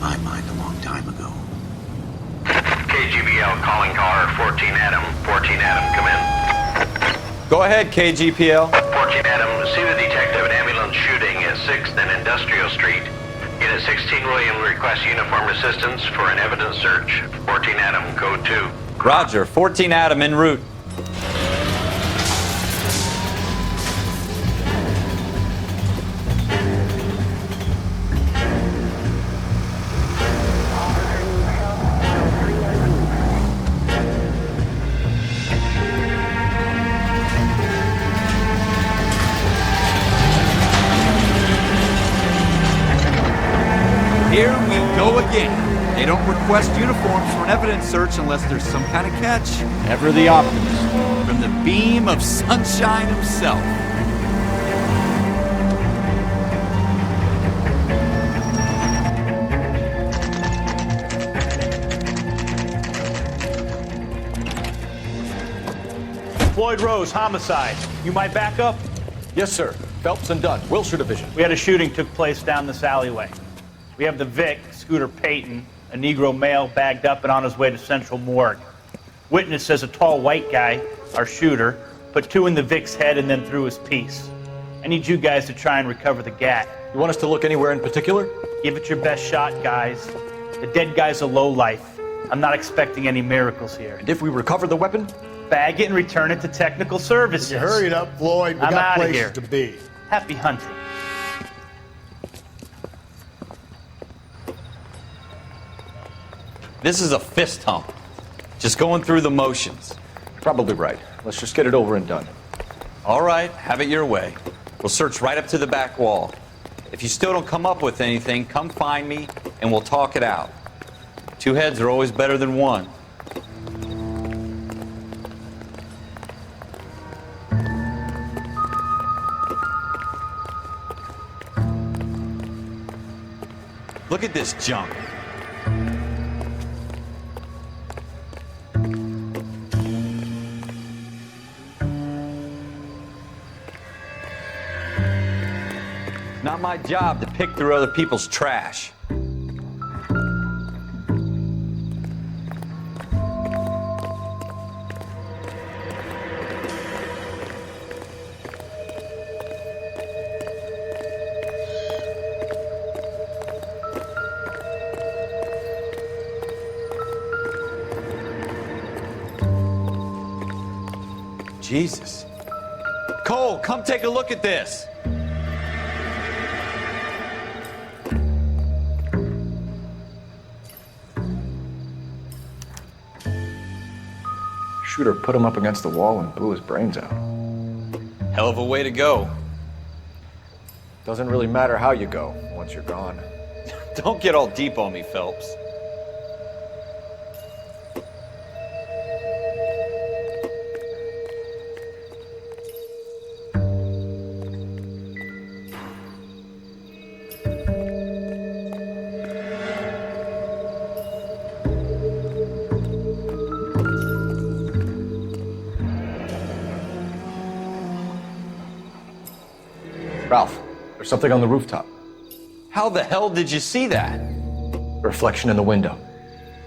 my mind a long time ago. KGBL calling caller 14 Adam. 14 Adam, come in. Go ahead, KGPL. 14 Adam, see the detective an ambulance shooting at 6th and Industrial Street. Unit 16 William requests uniformed assistance for an evidence search. 14 Adam, code 2. Roger, 14 Adam en route. Here we go again. They don't request uniforms for an evidence search unless there's some kind of catch. Ever the optimist. From the beam of sunshine himself. Floyd Rose, homicide. You might back up? Yes, sir. Phelps and Dunn, Wilshire Division. We had a shooting took place down this alleyway. We have the Vic, Scooter Payton, a Negro male bagged up and on his way to Central Morgue. Witness says a tall white guy, our shooter, put 2 in the Vic's head and then threw his piece. I need you guys to try and recover the gat. You want us to look anywhere in particular? Give it your best shot, guys. The dead guy's a lowlife. I'm not expecting any miracles here. And if we recover the weapon? Bag it and return it to technical services. Hurry it up, Floyd. We I'm got outta places here. to be. Happy hunting. This is a fist hump. Just going through the motions. Probably right. Let's just get it over and done. All right, have it your way. We'll search right up to the back wall. If you still don't come up with anything, come find me and we'll talk it out. 2 heads are always better than 1. Look at this junk. Not my job to pick through other people's trash. Jesus. Cole, come take a look at this. Shooter put him up against the wall and blew his brains out. Hell of a way to go. Doesn't really matter how you go once you're gone. Don't get all deep on me, Phelps. Ralph, there's something on the rooftop. How the hell did you see that? A reflection in the window.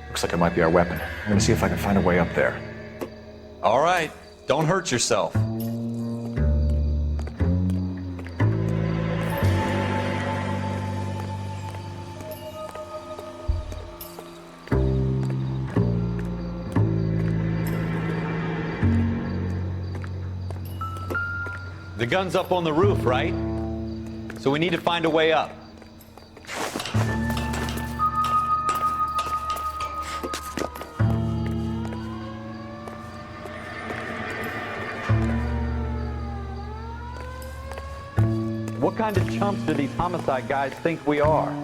Looks like it might be our weapon. I'm gonna see if I can find a way up there. All right, don't hurt yourself. The gun's up on the roof, right? So we need to find a way up. What kind of chumps do these homicide guys think we are?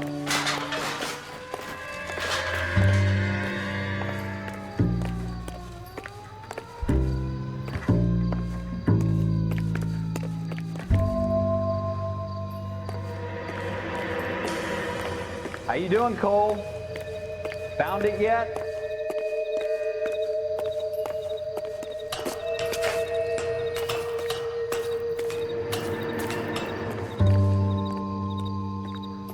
How you doing, Cole? Found it yet?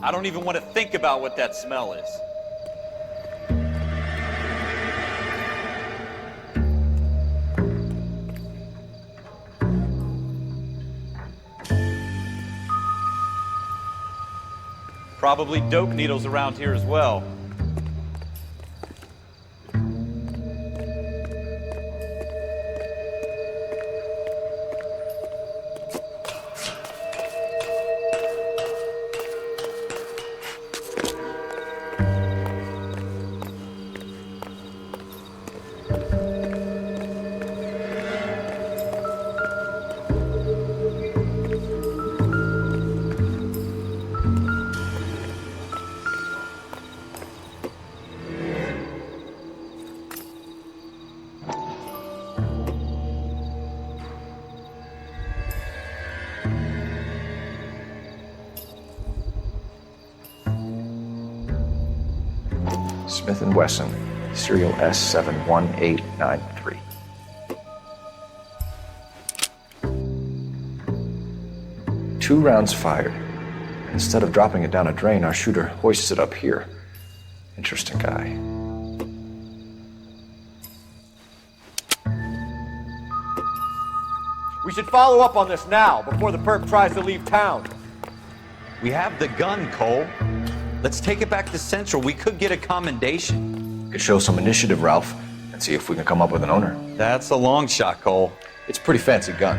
I don't even want to think about what that smell is. Probably dope needles around here as well. Smith & Wesson, serial S71893. Two rounds fired. Instead of dropping it down a drain, our shooter hoists it up here. Interesting guy. We should follow up on this now, before the perp tries to leave town. We have the gun, Cole. Let's take it back to Central. We could get a commendation. Could show some initiative, Ralph, and see if we can come up with an owner. That's a long shot, Cole. It's a pretty fancy gun.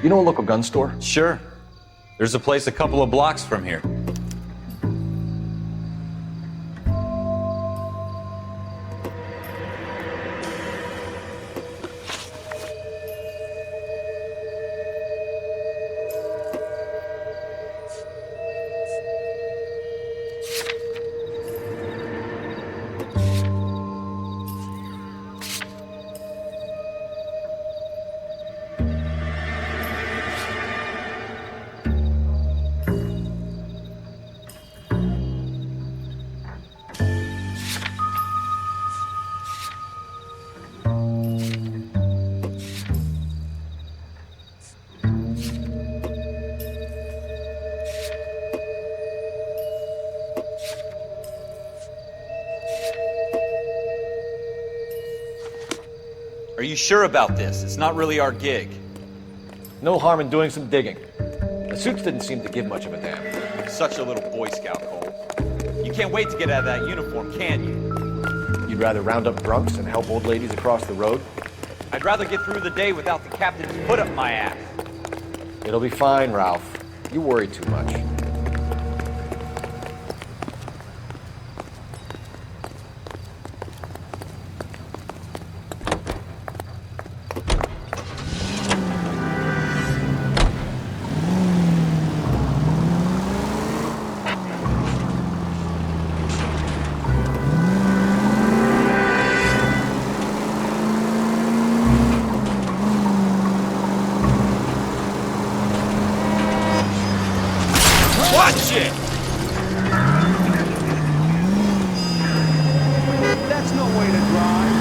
You know a local gun store? Sure. There's a place a couple of blocks from here. Are you sure about this? It's not really our gig. No harm in doing some digging. The suits didn't seem to give much of a damn. Such a little Boy Scout, Cole. You can't wait to get out of that uniform, can you? You'd rather round up drunks and help old ladies across the road? I'd rather get through the day without the captain's foot up my ass. It'll be fine, Ralph. You worry too much. Watch it! That's no way to drive.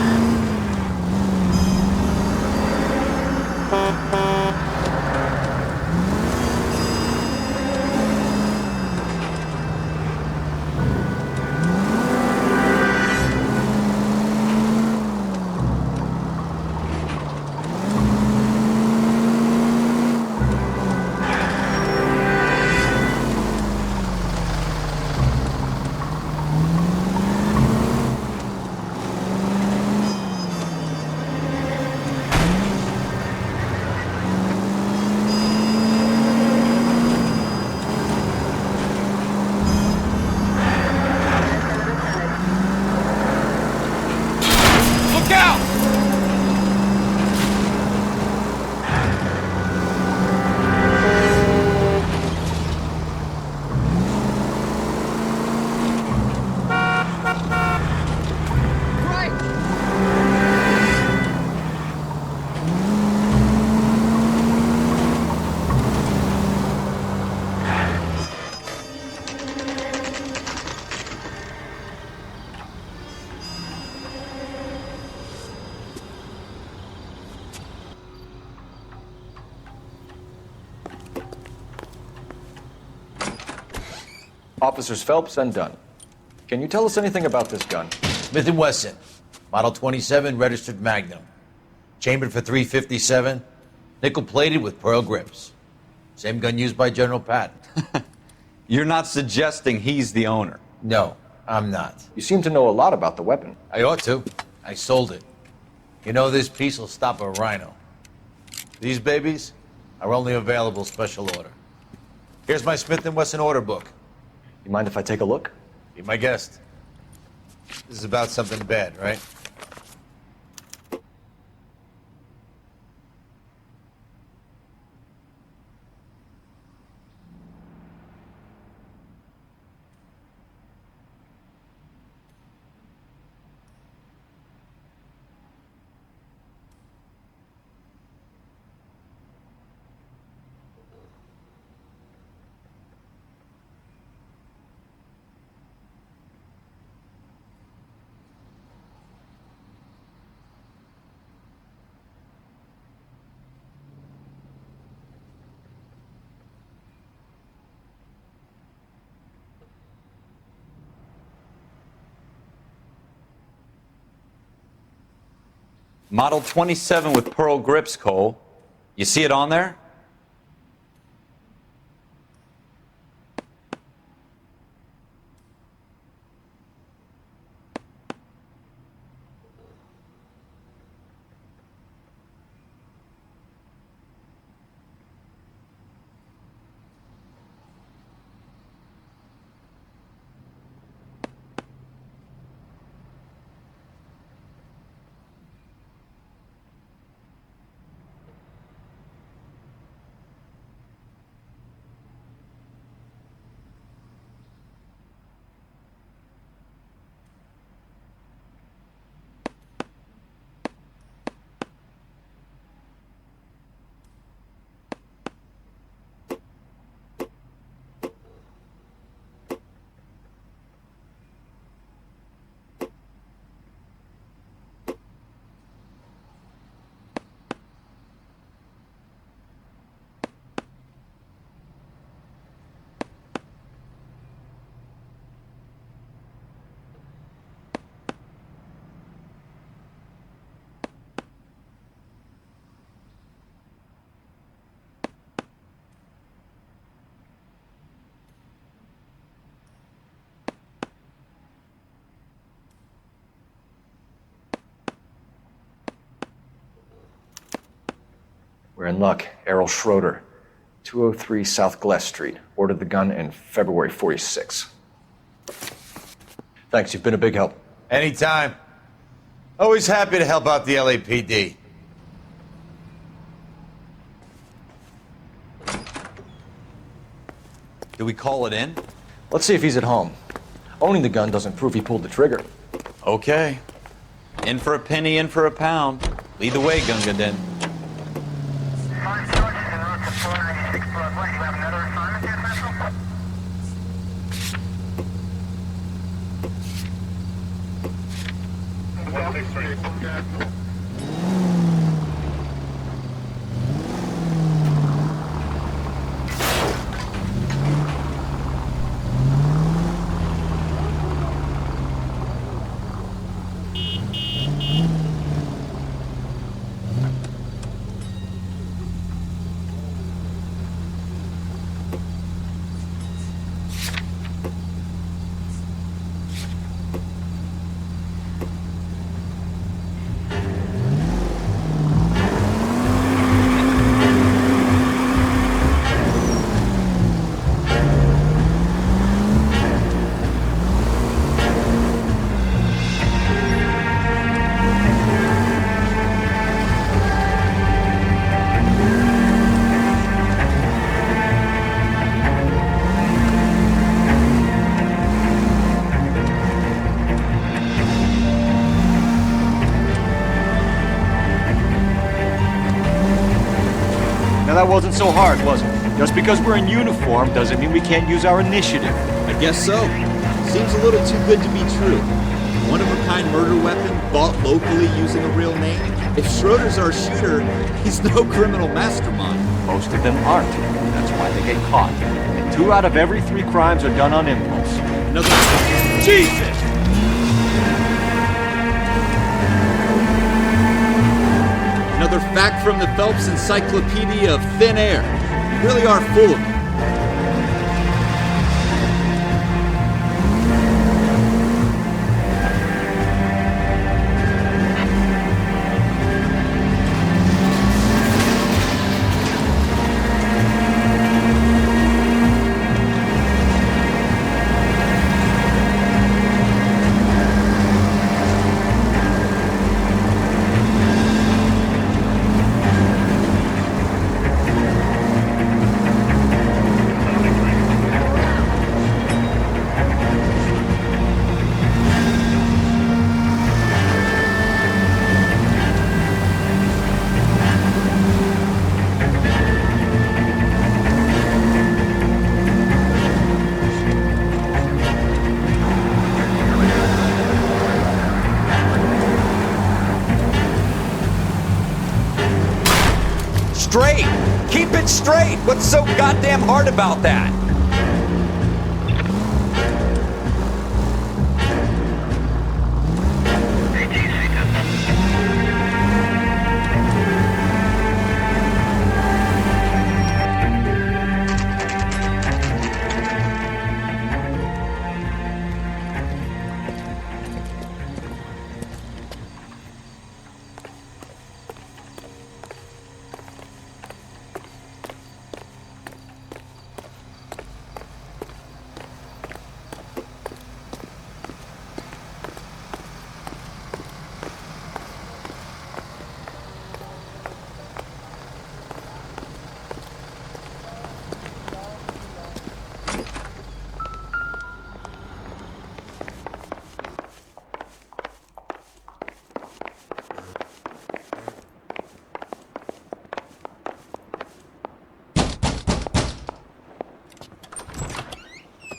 Look out! Officers Phelps and Dunn. Can you tell us anything about this gun? Smith & Wesson, Model 27, registered Magnum. Chambered for .357, nickel-plated with pearl grips. Same gun used by General Patton. You're not suggesting he's the owner? No, I'm not. You seem to know a lot about the weapon. I ought to. I sold it. You know, this piece will stop a rhino. These babies are only available special order. Here's my Smith & Wesson order book. You mind if I take a look? Be my guest. This is about something bad, right? Model 27 with pearl grips, Cole. You see it on there? We're in luck. Errol Schroeder, 203 South Gless Street. Ordered the gun in February 46. Thanks, you've been a big help. Anytime. Always happy to help out the LAPD. Do we call it in? Let's see if he's at home. Owning the gun doesn't prove he pulled the trigger. Okay. In for a penny, in for a pound. Lead the way, Gunga Din. Now that wasn't so hard, was it? Just because we're in uniform doesn't mean we can't use our initiative. I guess so. Seems a little too good to be true. One-of-a-kind murder weapon bought locally using a real name. If Schroeder's our shooter, he's no criminal mastermind. Most of them aren't. That's why they get caught. And 2 out of every 3 crimes are done on impulse. Another... Jesus! Another fact from the Phelps Encyclopedia of Thin Air. You really are full of it. straight. Keep it straight. What's so goddamn hard about that?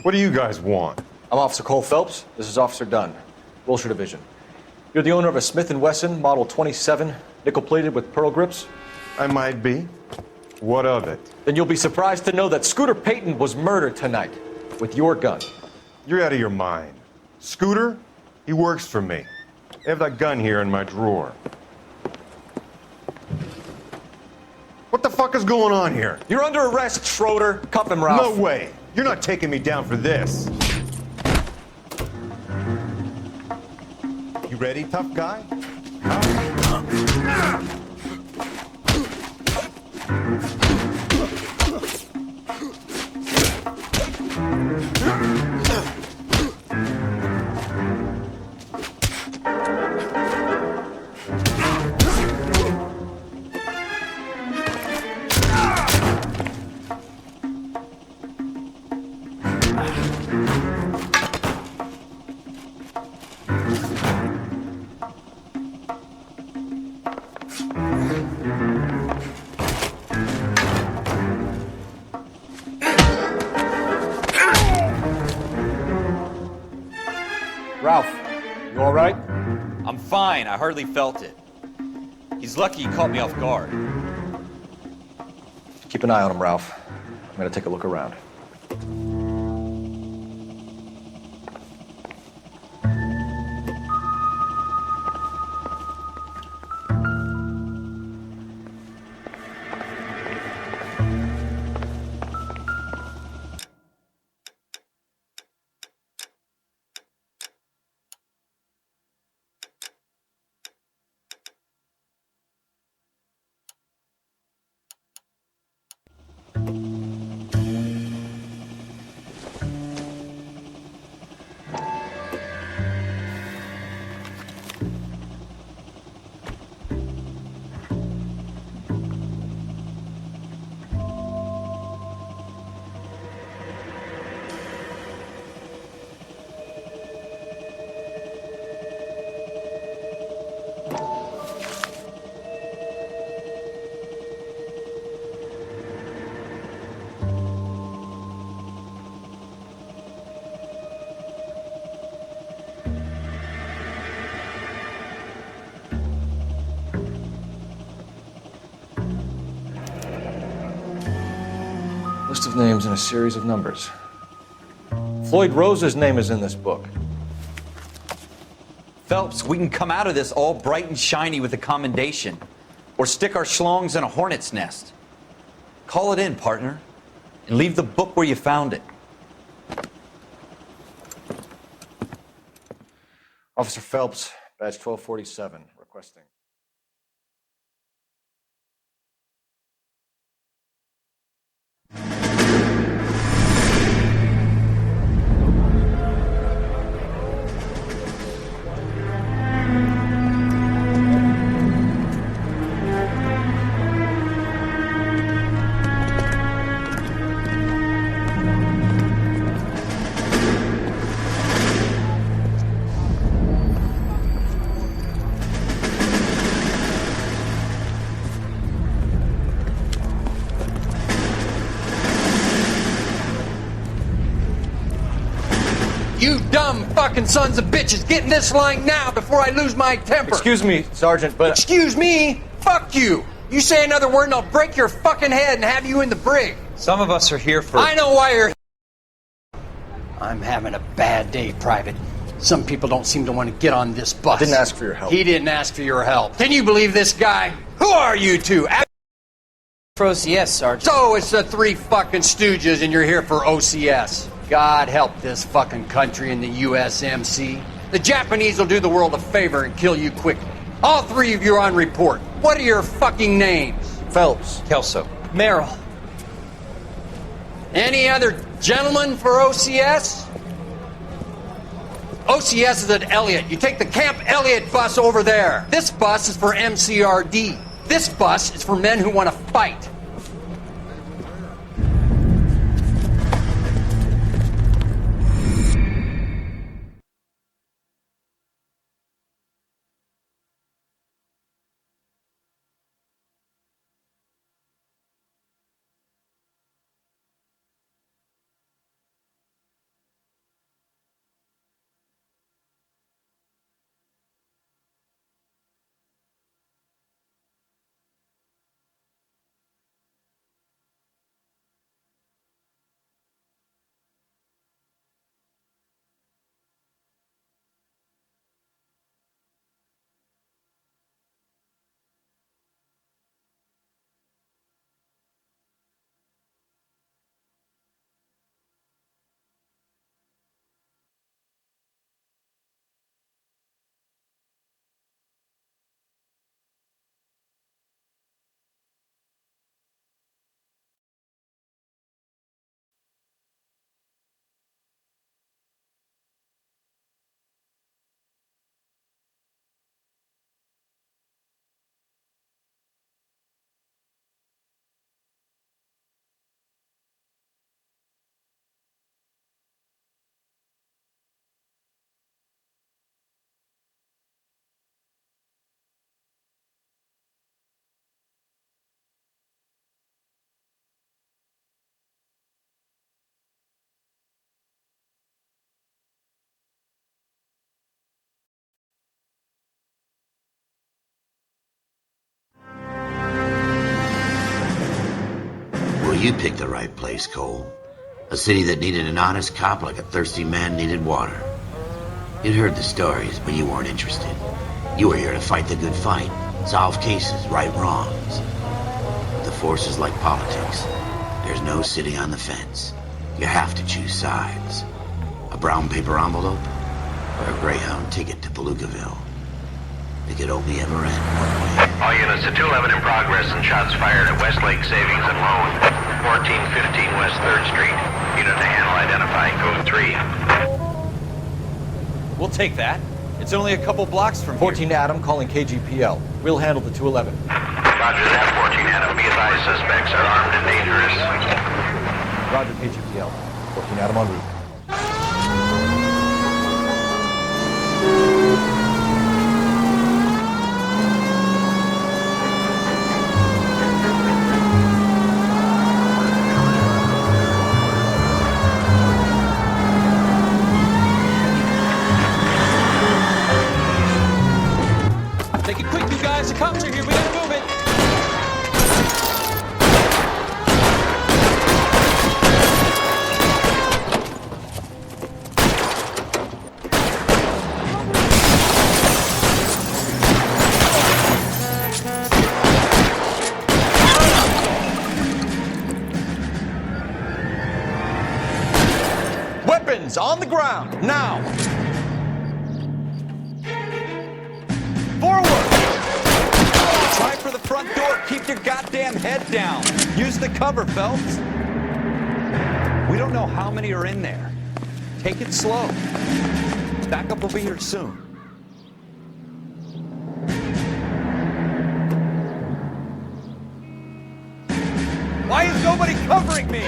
What do you guys want? I'm Officer Cole Phelps. This is Officer Dunn, Wilshire Division. You're the owner of a Smith & Wesson Model 27, nickel-plated with pearl grips? I might be. What of it? Then you'll be surprised to know that Scooter Payton was murdered tonight with your gun. You're out of your mind. Scooter? He works for me. I have that gun here in my drawer. What the fuck is going on here? You're under arrest, Schroeder. Cuff him, Ralph. No way. You're not taking me down for this. You ready, tough guy? Ralph, you all right? I'm fine. I hardly felt it. He's lucky he caught me off guard. Keep an eye on him, Ralph. I'm gonna take a look around. List of names and a series of numbers. Floyd Rose's name is in this book. Phelps, we can come out of this all bright and shiny with a commendation, or stick our schlongs in a hornet's nest. Call it in, partner, and leave the book where you found it. Officer Phelps, badge 1247, requesting. You dumb fucking sons of bitches, get in this line now before I lose my temper. Excuse me, Sergeant, but... Excuse me? Fuck you. You say another word and I'll break your fucking head and have you in the brig. Some of us are here for... I know why you're... I'm having a bad day, Private. Some people don't seem to want to get on this bus. I didn't ask for your help. He didn't ask for your help. Can you believe this guy? Who are you two? For OCS, Sergeant. So it's the three fucking stooges and you're here for OCS. God help this fucking country and the USMC. The Japanese will do the world a favor and kill you quickly. All three of you are on report. What are your fucking names? Phelps. Kelso. Merrill. Any other gentlemen for OCS? OCS is at Elliott. You take the Camp Elliott bus over there. This bus is for MCRD. This bus is for men who want to fight. Well, you picked the right place, Cole. A city that needed an honest cop like a thirsty man needed water. You'd heard the stories, but you weren't interested. You were here to fight the good fight, solve cases, right wrongs. But the force is like politics. There's no sitting on the fence. You have to choose sides. A brown paper envelope, or a Greyhound ticket to Palookaville. It could only ever end one way. All units to 211 in progress and shots fired at Westlake Savings and Loan, 1415 West 3rd Street. Unit to handle identifying code 3. We'll take that. It's only a couple blocks from 14 Adam calling KGPL. We'll handle the 211. Roger that, 14 Adam. Be advised, suspects are armed and dangerous. Roger, KGPL. 14 Adam en route. Take it quick, you guys. The cops are here. We gotta move it. Weapons on the ground, now! Forward! Try for the front door. Keep your goddamn head down. Use the cover, Phelps. We don't know how many are in there. Take it slow. Backup will be here soon. Why is nobody covering me?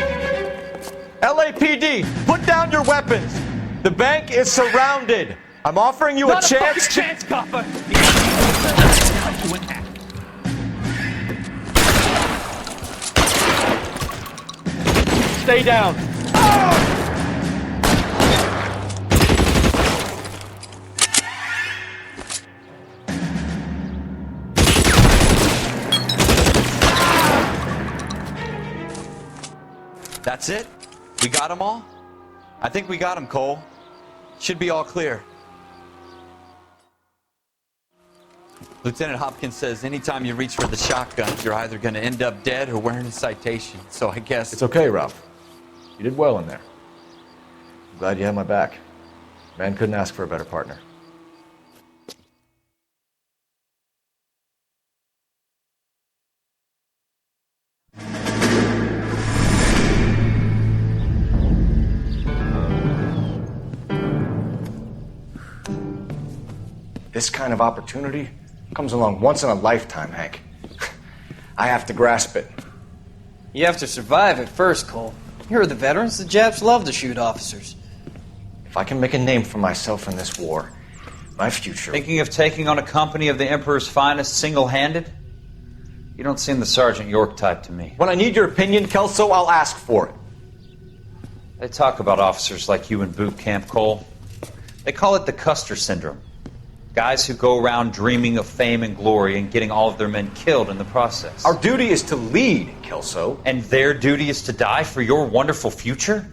LAPD, put down your weapons. The bank is surrounded. I'm offering you a chance to... chance, copper. Stay down. That's it? We got them all? I think we got them, Cole. Should be all clear. Lieutenant Hopkins says anytime you reach for the shotgun, you're either going to end up dead or wearing a citation. So I guess... It's okay, Ralph. You did well in there. I'm glad you had my back. Man couldn't ask for a better partner. This kind of opportunity comes along once in a lifetime, Hank. I have to grasp it. You have to survive it first, Cole. Here are the veterans. The Japs love to shoot officers. If I can make a name for myself in this war, my future... Thinking of taking on a company of the Emperor's finest single-handed? You don't seem the Sergeant York type to me. When I need your opinion, Kelso, I'll ask for it. They talk about officers like you in boot camp, Cole. They call it the Custer syndrome. Guys who go around dreaming of fame and glory and getting all of their men killed in the process. Our duty is to lead, Kelso. And their duty is to die for your wonderful future?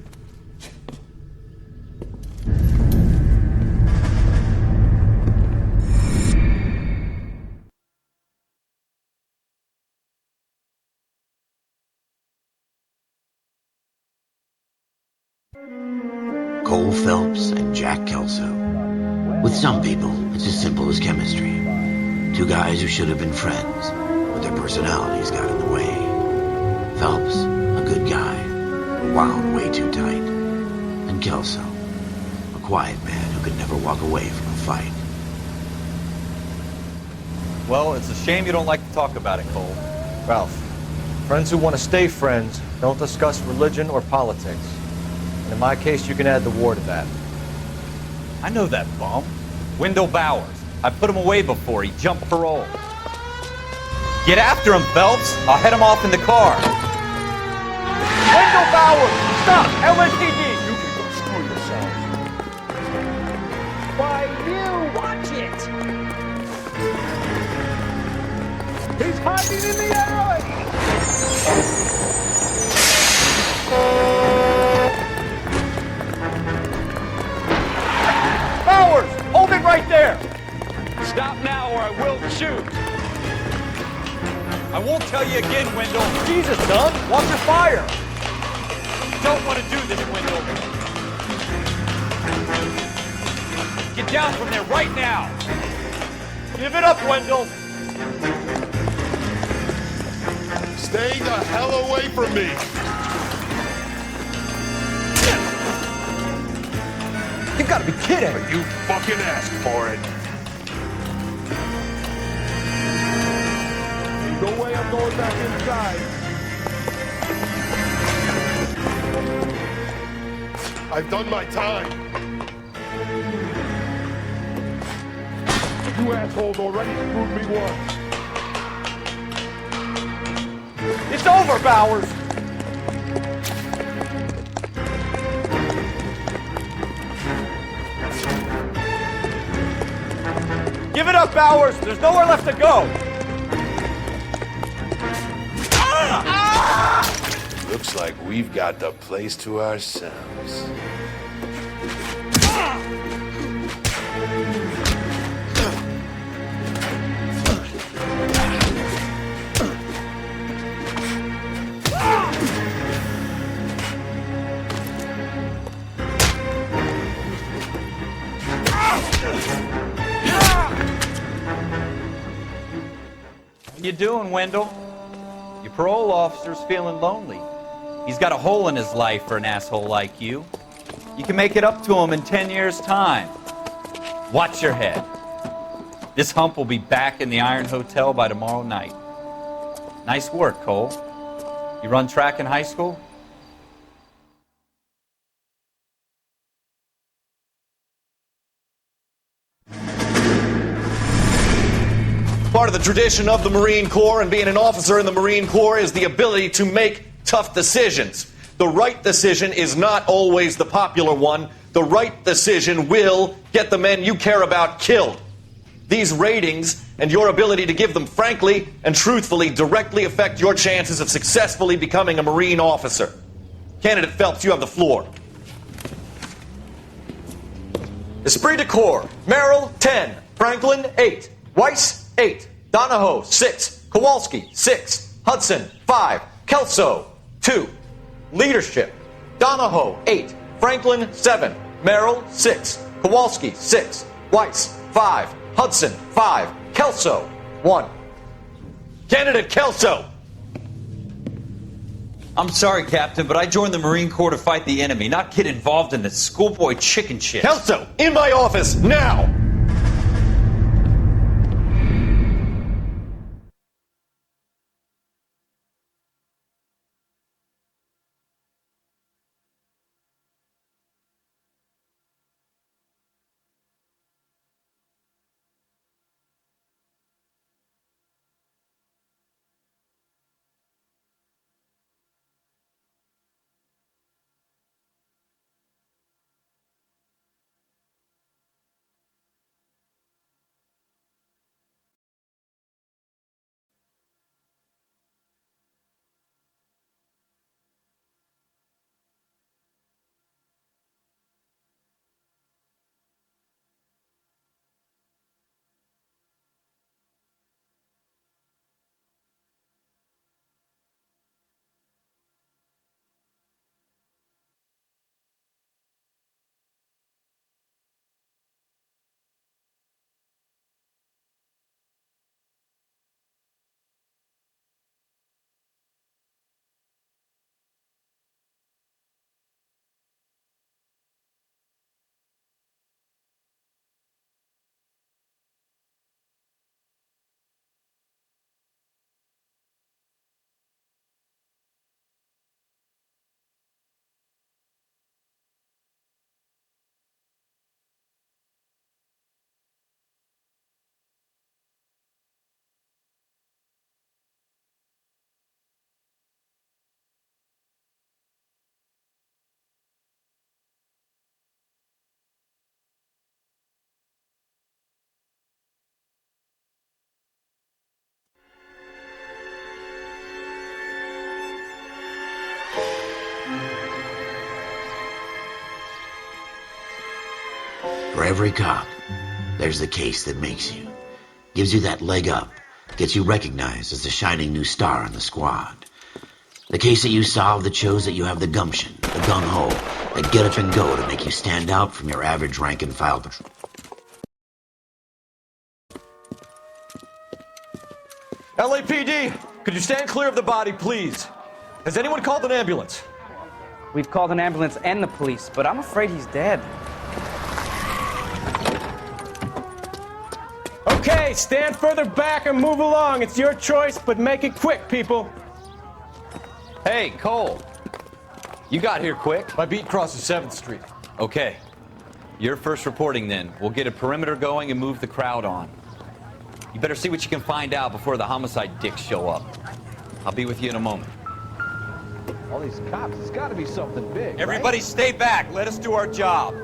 Cole Phelps and Jack Kelso. With some people, it's as simple as chemistry. Two guys who should have been friends, but their personalities got in the way. Phelps, a good guy, wound way too tight. And Kelso, a quiet man who could never walk away from a fight. Well, it's a shame you don't like to talk about it, Cole. Ralph, friends who want to stay friends don't discuss religion or politics. And in my case, you can add the war to that. I know that bum. Wendell Bowers. I put him away before. He jumped parole. Get after him, Phelps. I'll head him off in the car. Wendell Bowers! Stop! LSPD! You can go screw yourself. Why, you watch it! He's hiding in the alley! Bowers! Hold it right there! Stop now or I will shoot! I won't tell you again, Wendell. Jesus, son! Watch your fire! You don't want to do this, Wendell. Get down from there right now. Give it up, Wendell! Stay the hell away from me! You've got to be kidding! You fucking asked for it! No way I'm going back inside. I've done my time. You assholes already screwed me once. It's over, Bowers! Give it up, Bowers! There's nowhere left to go! Looks like we've got the place to ourselves. How you doing, Wendell? Your parole officer's feeling lonely. He's got a hole in his life for an asshole like you. You can make it up to him in 10 years' time. Watch your head. This hump will be back in the Iron Hotel by tomorrow night. Nice work, Cole. You run track in high school? Part of the tradition of the Marine Corps and being an officer in the Marine Corps is the ability to make tough decisions. The right decision is not always the popular one. The right decision will get the men you care about killed. These ratings and your ability to give them frankly and truthfully directly affect your chances of successfully becoming a Marine officer. Candidate Phelps, you have the floor. Esprit de Corps, Merrill, 10. Franklin, 8. Weiss, 8. Donahoe, 6. Kowalski, 6. Hudson, 5. Kelso, 2. Leadership, Donahoe, 8. Franklin, 7. Merrill, 6. Kowalski, 6. Weiss, 5. Hudson, 5. Kelso, 1. Candidate Kelso! I'm sorry, Captain, but I joined the Marine Corps to fight the enemy, not get involved in this schoolboy chicken shit. Kelso, in my office, now! For every cop, there's the case that makes you. Gives you that leg up. Gets you recognized as the shining new star in the squad. The case that you solve that shows that you have the gumption, the gung-ho, that get up and go to make you stand out from your average rank-and-file patrol. LAPD, could you stand clear of the body, please? Has anyone called an ambulance? We've called an ambulance and the police, but I'm afraid he's dead. Okay, stand further back and move along. It's your choice, but make it quick, people. Hey, Cole. You got here quick. My beat crosses 7th Street. Okay. You're first reporting then. We'll get a perimeter going and move the crowd on. You better see what you can find out before the homicide dicks show up. I'll be with you in a moment. All these cops, it's got to be something big. Everybody stay back. Let us do our job.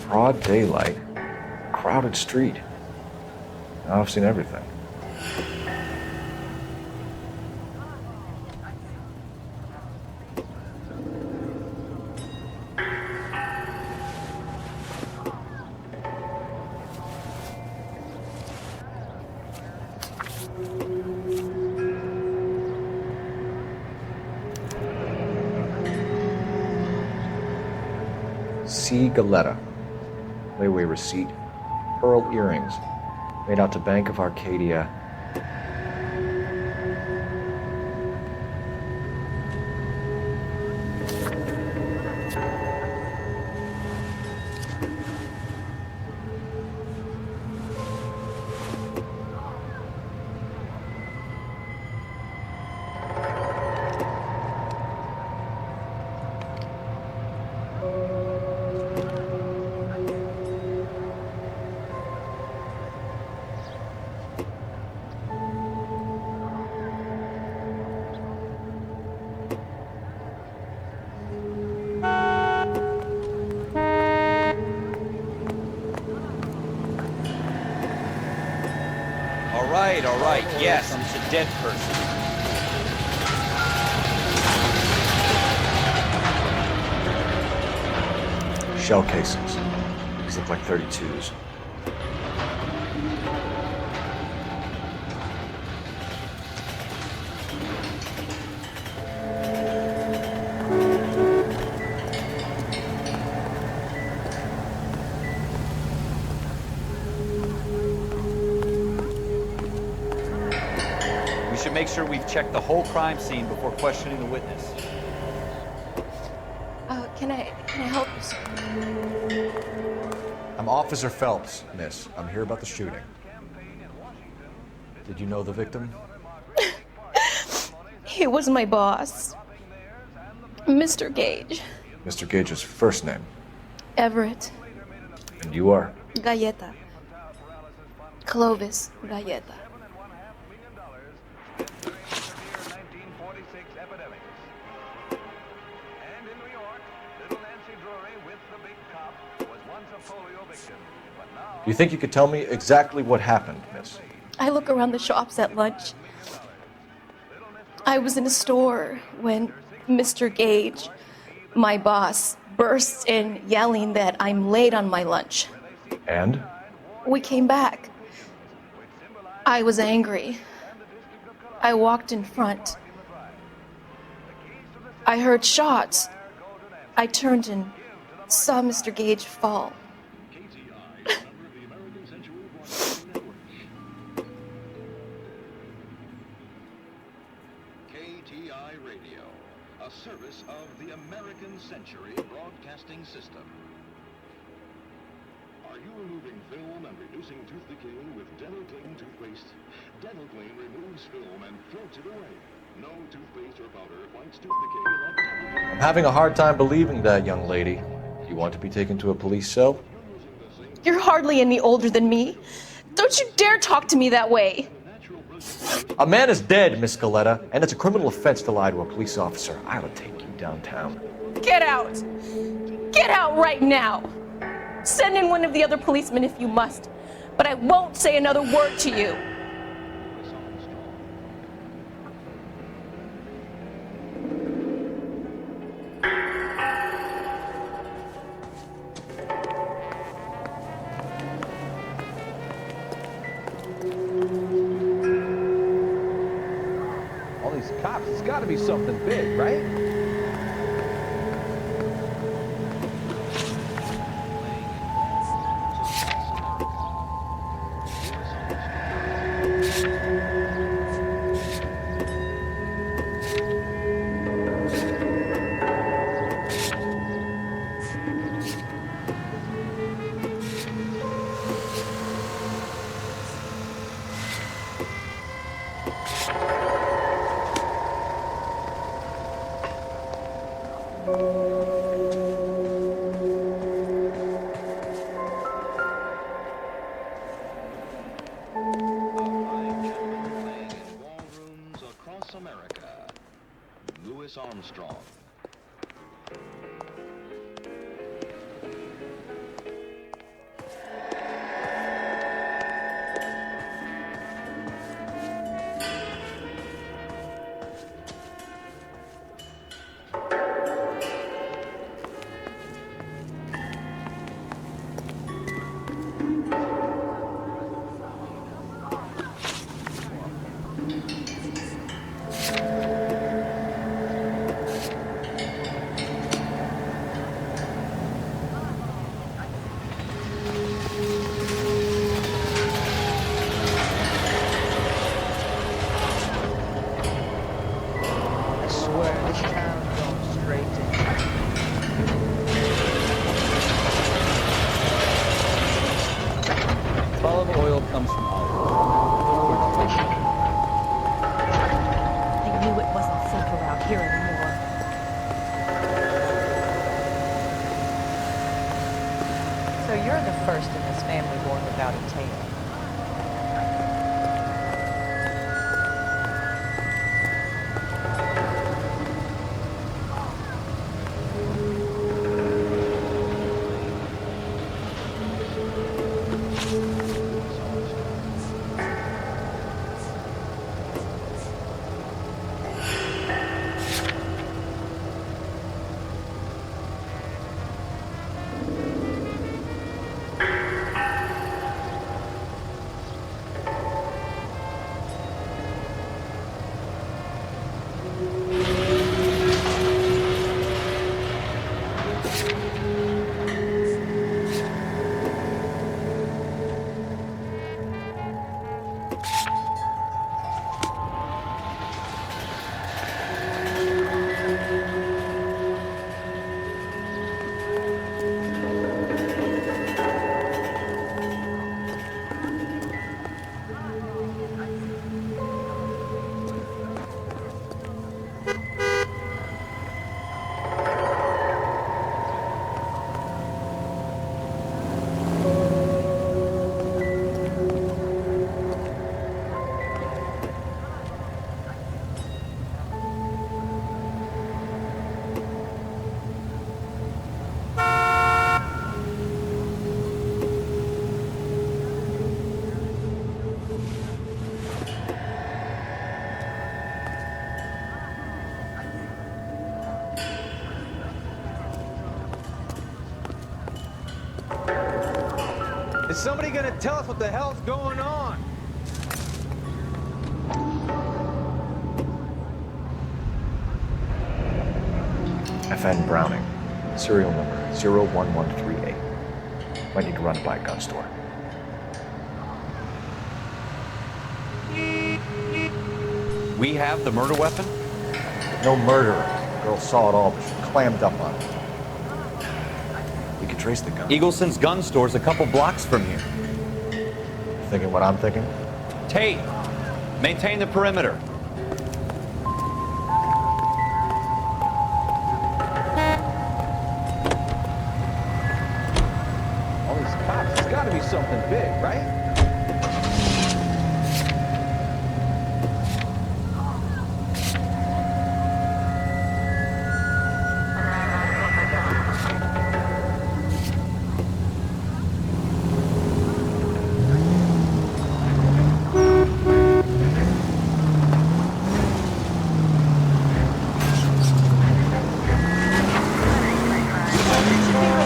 Broad daylight, crowded street. Now I've seen everything. C. Galetta. Layaway receipt. Pearl earrings. Made out to Bank of Arcadia. All right, yes, it's a dead person. Shell casings. These look like 32s. We should make sure we've checked the whole crime scene before questioning the witness. Can I help you, sir? I'm Officer Phelps, miss. I'm here about the shooting. Did you know the victim? He was my boss, Mr. Gage. Mr. Gage's first name. Everett. And you are? Galleta. Clovis Galleta. Do you think you could tell me exactly what happened, miss? I look around the shops at lunch. I was in a store when Mr. Gage, my boss, bursts in yelling that I'm late on my lunch. And? We came back. I was angry. I walked in front. I heard shots. I turned and saw Mr. Gage fall. KTI Radio, a service of the American Century Broadcasting System. Are you removing film and reducing tooth decay with Dental Clean toothpaste? Dental Clean removes film and floats it away. No toothpaste or powder fights tooth decay like Dental Clean. I'm having a hard time believing that, young lady. You want to be taken to a police cell? You're hardly any older than me. Don't you dare talk to me that way. A man is dead, Miss Galleta, and it's a criminal offense to lie to a police officer. I ought to take you downtown. Get out! Get out right now! Send in one of the other policemen if you must, but I won't say another word to you. All these cops, it's got to be something big, right? Armstrong. somebody gonna tell us what the hell's going on? FN Browning, serial number 01138. Might need to run it by a gun store. We have the murder weapon? No murderer. The girl saw it all, but she clammed up on it. We could trace the gun. Eagleson's gun store's a couple blocks from here. Thinking what I'm thinking? Tate, maintain the perimeter. All these cops, it's gotta be something big, right?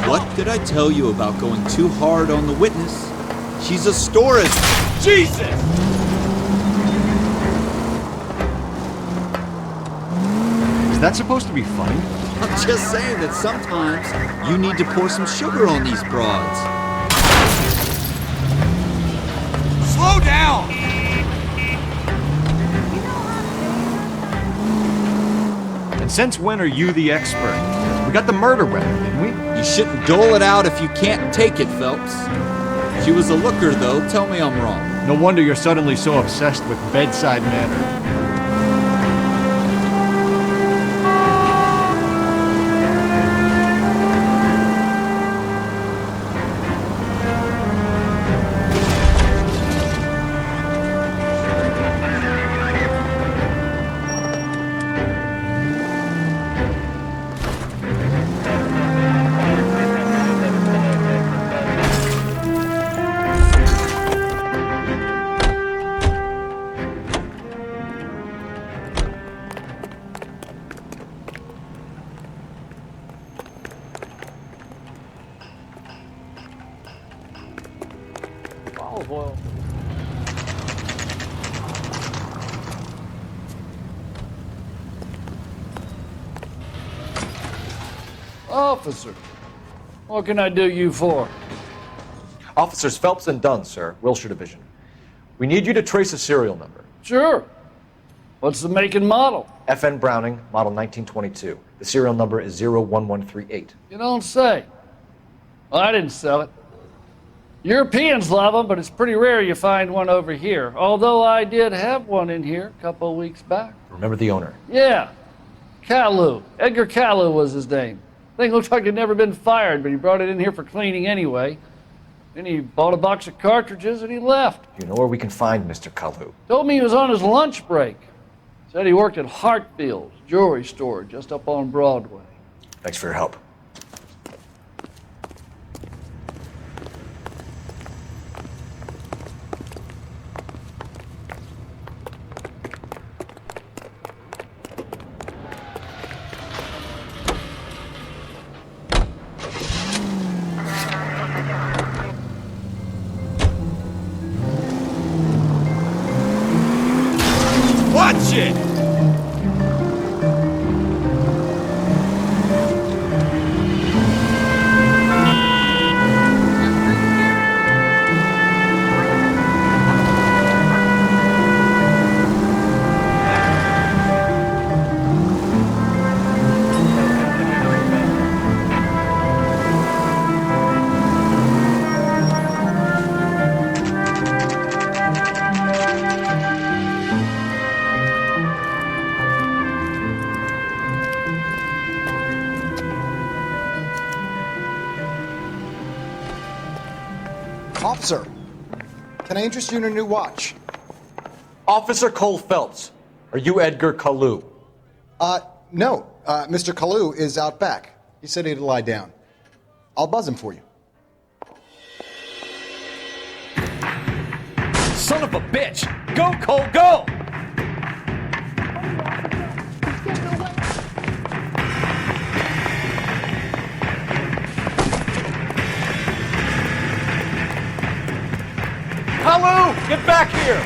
What did I tell you about going too hard on the witness? She's a storist. Jesus! Is that supposed to be funny? I'm just saying that sometimes you need to pour some sugar on these broads. Slow down! And since when are you the expert? We got the murder weapon, didn't we? You shouldn't dole it out if you can't take it, Phelps. She was a looker, though. Tell me I'm wrong. No wonder you're suddenly so obsessed with bedside manner. Olive oil. Officer, what can I do you for? Officers Phelps and Dunn, sir, Wilshire Division. We need you to trace a serial number. Sure. What's the make and model? FN Browning, model 1922. The serial number is 01138. You don't say. Well, I didn't sell it. Europeans love them, but it's pretty rare you find one over here. Although I did have one in here a couple of weeks back. Remember the owner? Yeah. Caillou. Edgar Caillou was his name. Thing looks like it'd never been fired, but he brought it in here for cleaning anyway. Then he bought a box of cartridges and he left. You know where we can find Mr. Caillou? Told me he was on his lunch break. Said he worked at Hartfield's jewelry store just up on Broadway. Thanks for your help. Watch it! Officer, can I interest you in a new watch? Officer Cole Phelps, are you Edgar Caillou? No. Mr. Caillou is out back. He said he'd lie down. I'll buzz him for you. Son of a bitch! Go, Cole, go! Kalu! Get back here!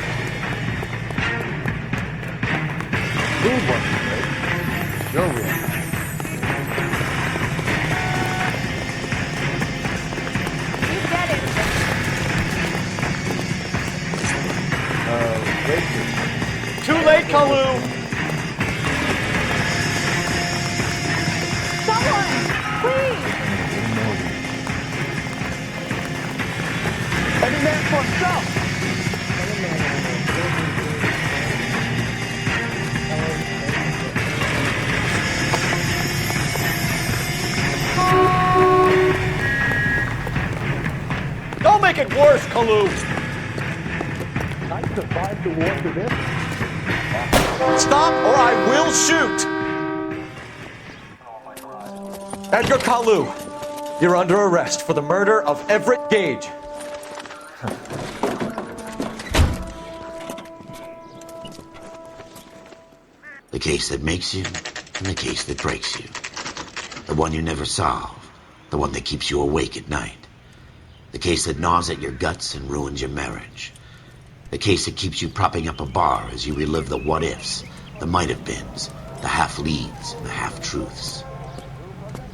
Food wasn't great. You're real. You get it. Wait. Too late, Kalu! Someone, please. Every man for himself. Don't make it worse, Kalu! I survived the war for this. Stop or I will shoot! Edgar Kalu, you're under arrest for the murder of Everett Gage. The case that makes you and the case that breaks you. The one you never solve. The one that keeps you awake at night. The case that gnaws at your guts and ruins your marriage. The case that keeps you propping up a bar as you relive the what-ifs, the might-have-beens, the half-leads, and the half-truths.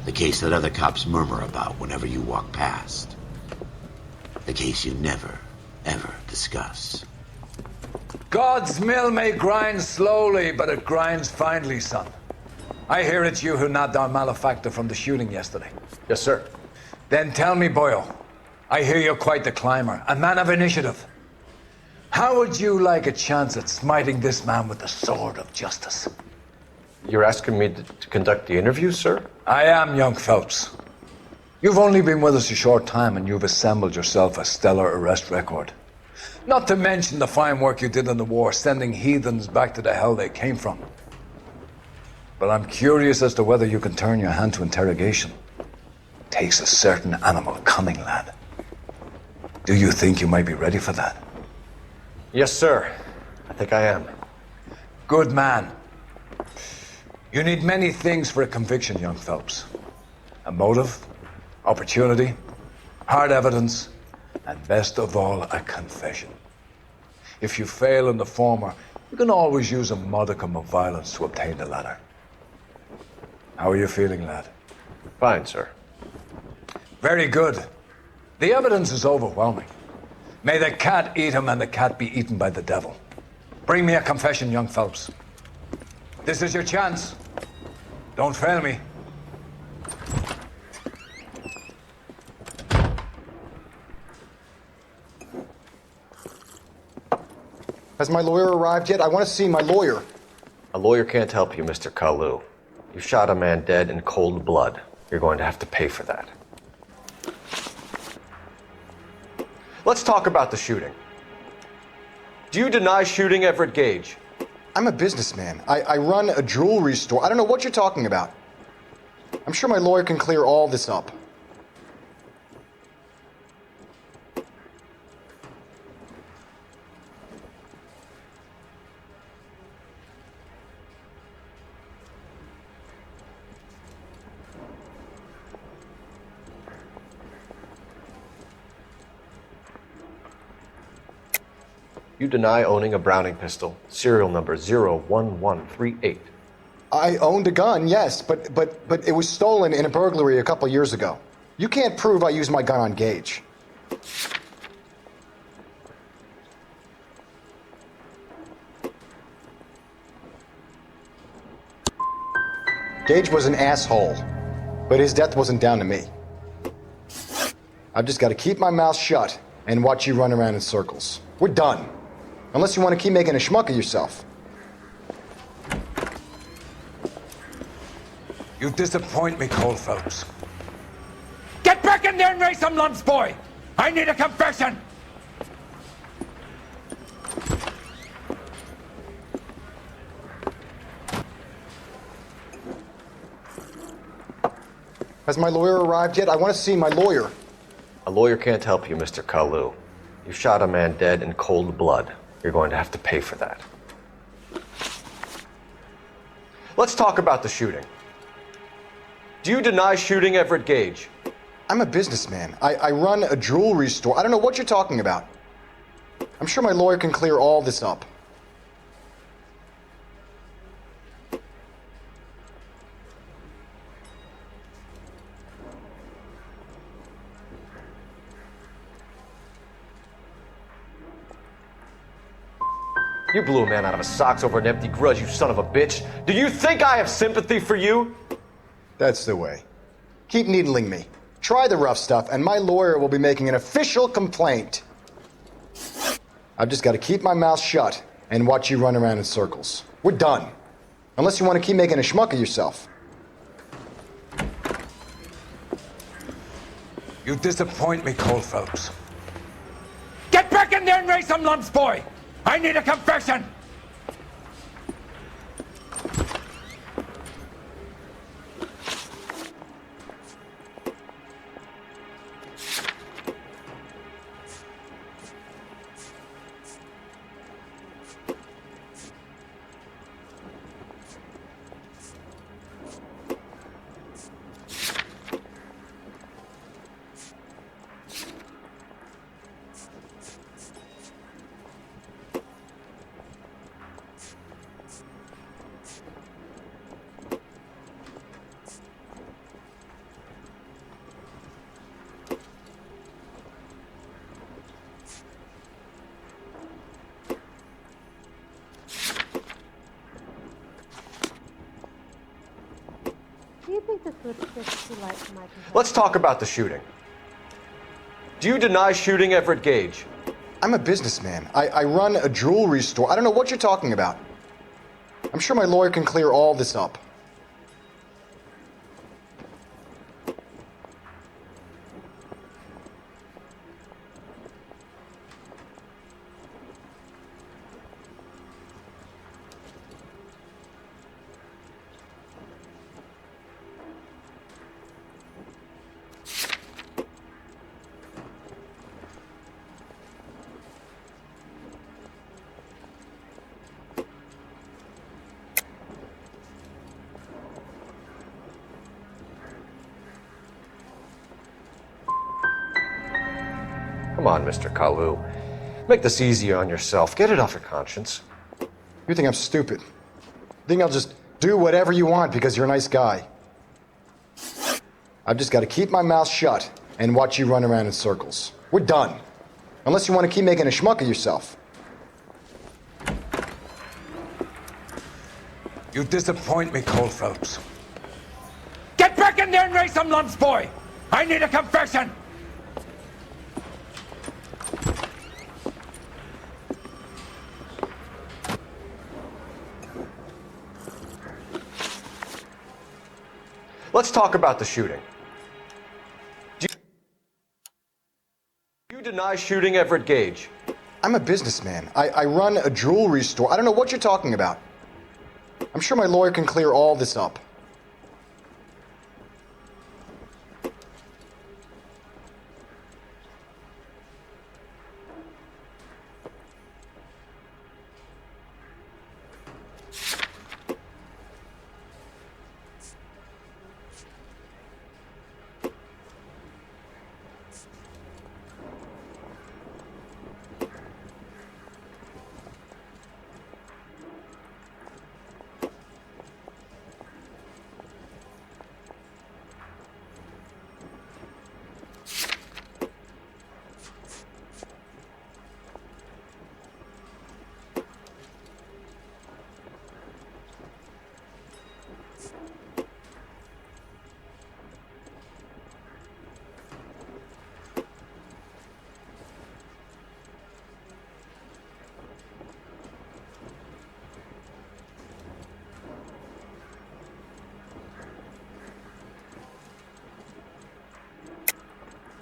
The case that other cops murmur about whenever you walk past. The case you never, ever discuss. God's mill may grind slowly, but it grinds finely, son. I hear it's you who nabbed our malefactor from the shooting yesterday. Yes, sir. Then tell me, Boyle, I hear you're quite the climber, a man of initiative. How would you like a chance at smiting this man with the sword of justice? You're asking me to conduct the interview, sir? I am, young Phelps. You've only been with us a short time and you've assembled yourself a stellar arrest record. Not to mention the fine work you did in the war, sending heathens back to the hell they came from. But I'm curious as to whether you can turn your hand to interrogation. Takes a certain animal cunning, lad. Do you think you might be ready for that? Yes, sir. I think I am. Good man. You need many things for a conviction, young Phelps. A motive, opportunity, hard evidence, and best of all, a confession. If you fail in the former, you can always use a modicum of violence to obtain the latter. How are you feeling, lad? Fine, sir. Very good. The evidence is overwhelming. May the cat eat him and the cat be eaten by the devil. Bring me a confession, young Phelps. This is your chance. Don't fail me. Has my lawyer arrived yet? I want to see my lawyer. A lawyer can't help you, Mr. Kalu. You shot a man dead in cold blood. You're going to have to pay for that. Let's talk about the shooting. Do you deny shooting Everett Gage? I'm a businessman. I run a jewelry store. I don't know what you're talking about. I'm sure my lawyer can clear all this up. You deny owning a Browning pistol, serial number 01138. I owned a gun, yes, but it was stolen in a burglary a couple years ago. You can't prove I used my gun on Gage. Gage was an asshole, but his death wasn't down to me. I've just got to keep my mouth shut and watch you run around in circles. We're done. Unless you want to keep making a schmuck of yourself. You disappoint me, Cole Phelps. Get back in there and raise some lumps, boy! I need a confession! Has my lawyer arrived yet? I want to see my lawyer. A lawyer can't help you, Mr. Kalu. You shot a man dead in cold blood. You're going to have to pay for that. Let's talk about the shooting. Do you deny shooting Everett Gage? I'm a businessman. I run a jewelry store. I don't know what you're talking about. I'm sure my lawyer can clear all this up. You blew a man out of his socks over an empty grudge, you son of a bitch. Do you think I have sympathy for you? That's the way. Keep needling me. Try the rough stuff, and my lawyer will be making an official complaint. I've just got to keep my mouth shut and watch you run around in circles. We're done. Unless you want to keep making a schmuck of yourself. You disappoint me, Cole Phelps. Get back in there and raise some lumps, boy! I need a confession! Do you think the food is too light for my consumption? Let's talk about the shooting. Do you deny shooting Everett Gage? I'm a businessman. I run a jewelry store. I don't know what you're talking about. I'm sure my lawyer can clear all this up. Come on, Mr. Kalu. Make this easier on yourself. Get it off your conscience. You think I'm stupid? You think I'll just do whatever you want because you're a nice guy? I've just got to keep my mouth shut and watch you run around in circles. We're done. Unless you want to keep making a schmuck of yourself. You disappoint me, Cole Phelps. Get back in there and raise some lumps, boy! I need a confession! Let's talk about the shooting. Do you deny shooting Everett Gage? I'm a businessman. I run a jewelry store. I don't know what you're talking about. I'm sure my lawyer can clear all this up.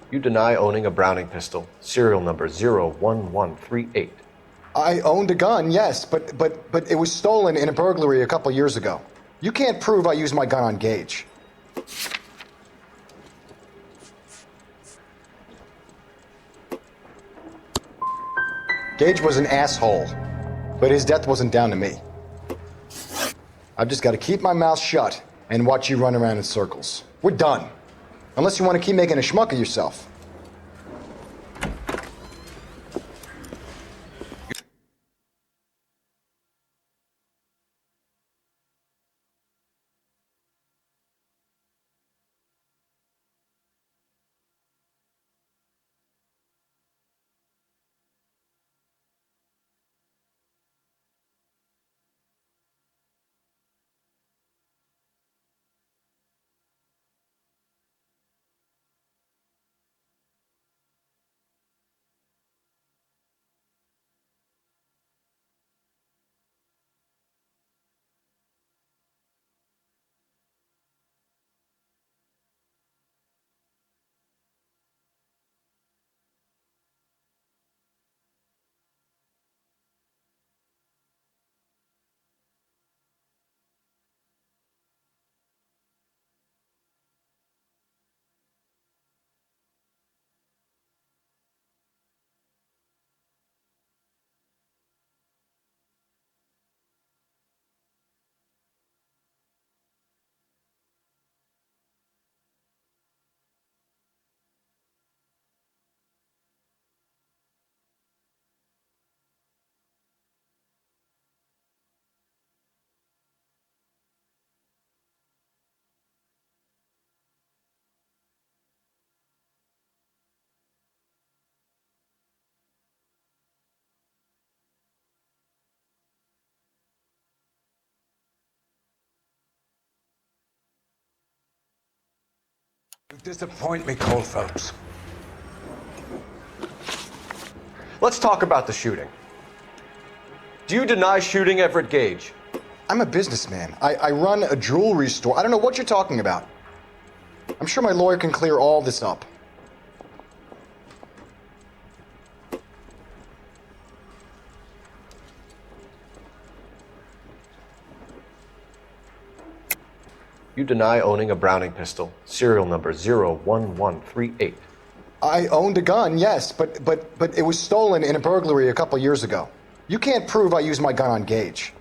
You deny owning a Browning pistol, serial number 01138. I owned a gun, yes, but it was stolen in a burglary a couple years ago. You can't prove I used my gun on Gage. Gage was an asshole, but his death wasn't down to me. I've just got to keep my mouth shut and watch you run around in circles. We're done. Unless you want to keep making a schmuck of yourself. Disappoint me, Cole Phelps. Let's talk about the shooting. Do you deny shooting Everett Gage? I'm a businessman. I run a jewelry store. I don't know what you're talking about. I'm sure my lawyer can clear all this up. You deny owning a Browning pistol, serial number 01138. I owned a gun, yes, but it was stolen in a burglary a couple years ago. You can't prove I used my gun on Gage.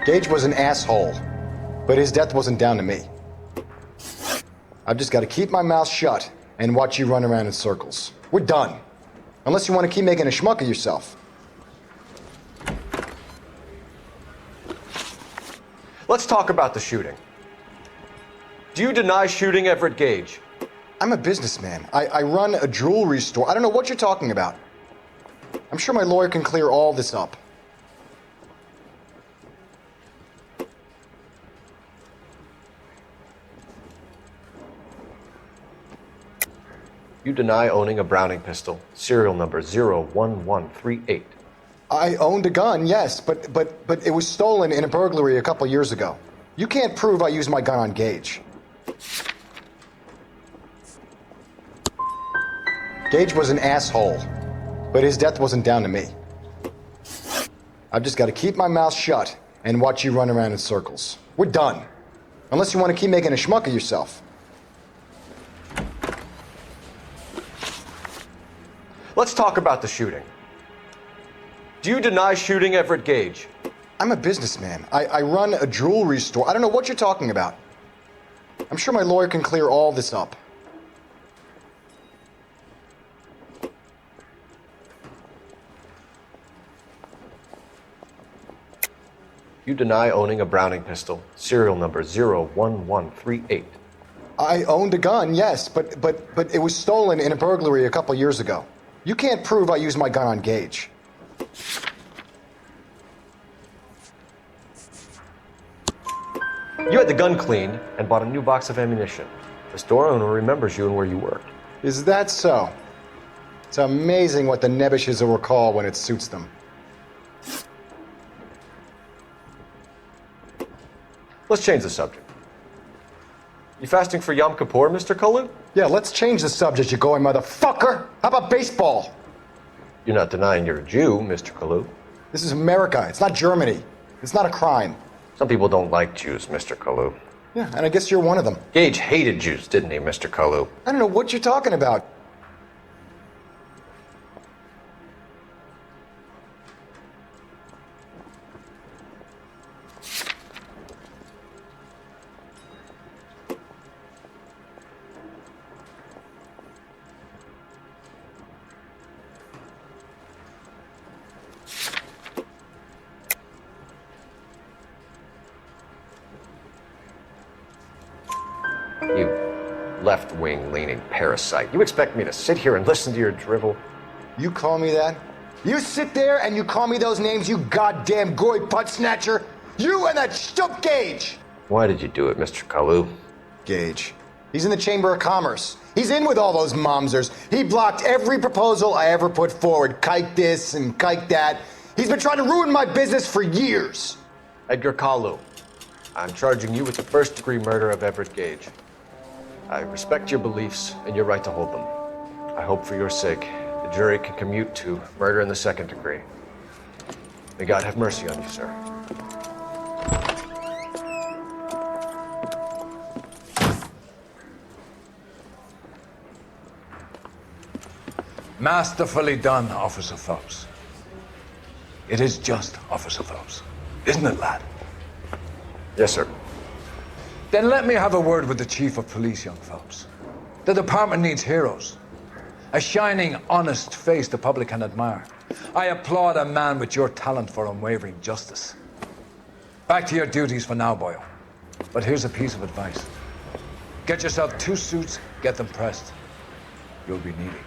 Gage was an asshole, but his death wasn't down to me. I've just got to keep my mouth shut and watch you run around in circles. We're done. Unless you want to keep making a schmuck of yourself. Let's talk about the shooting. Do you deny shooting Everett Gage? I'm a businessman. I run a jewelry store. I don't know what you're talking about. I'm sure my lawyer can clear all this up. You deny owning a Browning pistol, serial number 01138. I owned a gun, yes, but it was stolen in a burglary a couple years ago. You can't prove I used my gun on Gage. Gage was an asshole, but his death wasn't down to me. I've just got to keep my mouth shut and watch you run around in circles. We're done. Unless you want to keep making a schmuck of yourself. Let's talk about the shooting. Do you deny shooting Everett Gage? I'm a businessman. I run a jewelry store. I don't know what you're talking about. I'm sure my lawyer can clear all this up. You deny owning a Browning pistol, serial number 01138. I owned a gun, yes, but it was stolen in a burglary a couple years ago. You can't prove I used my gun on Gage. You had the gun cleaned and bought a new box of ammunition. The store owner remembers you and where you worked. Is that so? It's amazing what the nebbishes will recall when it suits them. Let's change the subject. You fasting for Yom Kippur, Mr. Kalu? Yeah, let's change the subject, you going motherfucker. How about baseball? You're not denying you're a Jew, Mr. Kalu. This is America. It's not Germany. It's not a crime. Some people don't like Jews, Mr. Kalu. Yeah, and I guess you're one of them. Gage hated Jews, didn't he, Mr. Kalu? I don't know what you're talking about. You left-wing leaning parasite. You expect me to sit here and listen to your drivel? You call me that? You sit there and you call me those names, you goddamn goy putt snatcher? You and that stup Gage! Why did you do it, Mr. Kalu? Gage. He's in the Chamber of Commerce. He's in with all those momsers. He blocked every proposal I ever put forward. Kike this and kike that. He's been trying to ruin my business for years. Edgar Kalu, I'm charging you with the first-degree murder of Everett Gage. I respect your beliefs and your right to hold them. I hope for your sake the jury can commute to murder in the second degree. May God have mercy on you, sir. Masterfully done, Officer Phelps. It is just Officer Phelps, isn't it, lad? Yes, sir. Then let me have a word with the Chief of Police, young Phelps. The department needs heroes. A shining, honest face the public can admire. I applaud a man with your talent for unwavering justice. Back to your duties for now, boyo. But here's a piece of advice. Get yourself 2 suits, get them pressed. You'll be needing them.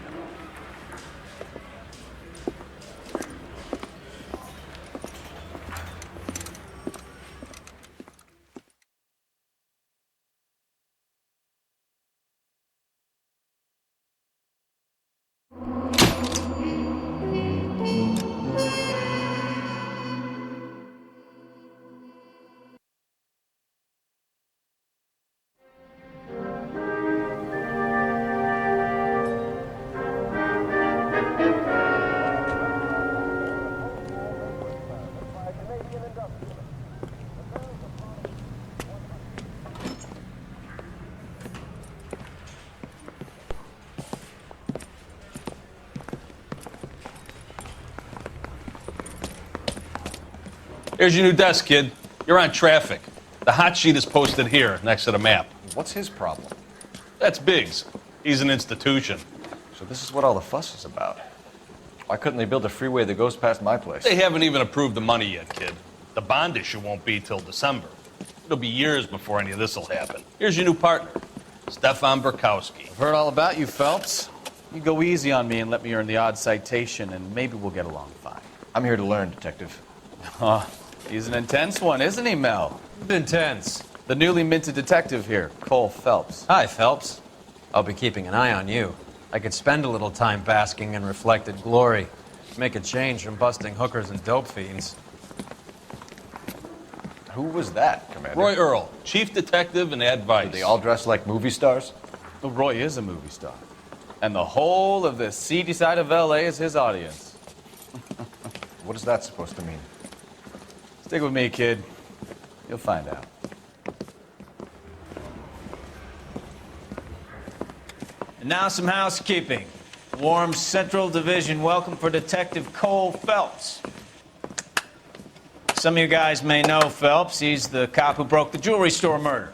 Here's your new desk, kid. You're on traffic. The hot sheet is posted here, next to the map. What's his problem? That's Biggs. He's an institution. So this is what all the fuss is about. Why couldn't they build a freeway that goes past my place? They haven't even approved the money yet, kid. The bond issue won't be till December. It'll be years before any of this will happen. Here's your new partner, Stefan Burkowski. I've heard all about you, Phelps. You go easy on me and let me earn the odd citation, and maybe we'll get along fine. I'm here to learn, Detective. He's an intense one, isn't he, Mel? Intense. The newly minted detective here, Cole Phelps. Hi, Phelps. I'll be keeping an eye on you. I could spend a little time basking in reflected glory. Make a change from busting hookers and dope fiends. Who was that, Commander? Roy Earl, chief detective and advice. Do they all dress like movie stars? Well, Roy is a movie star. And the whole of the seedy side of L.A. is his audience. What is that supposed to mean? Stick with me, kid. You'll find out. And now some housekeeping. Warm Central Division welcome for Detective Cole Phelps. Some of you guys may know Phelps. He's the cop who broke the jewelry store murder.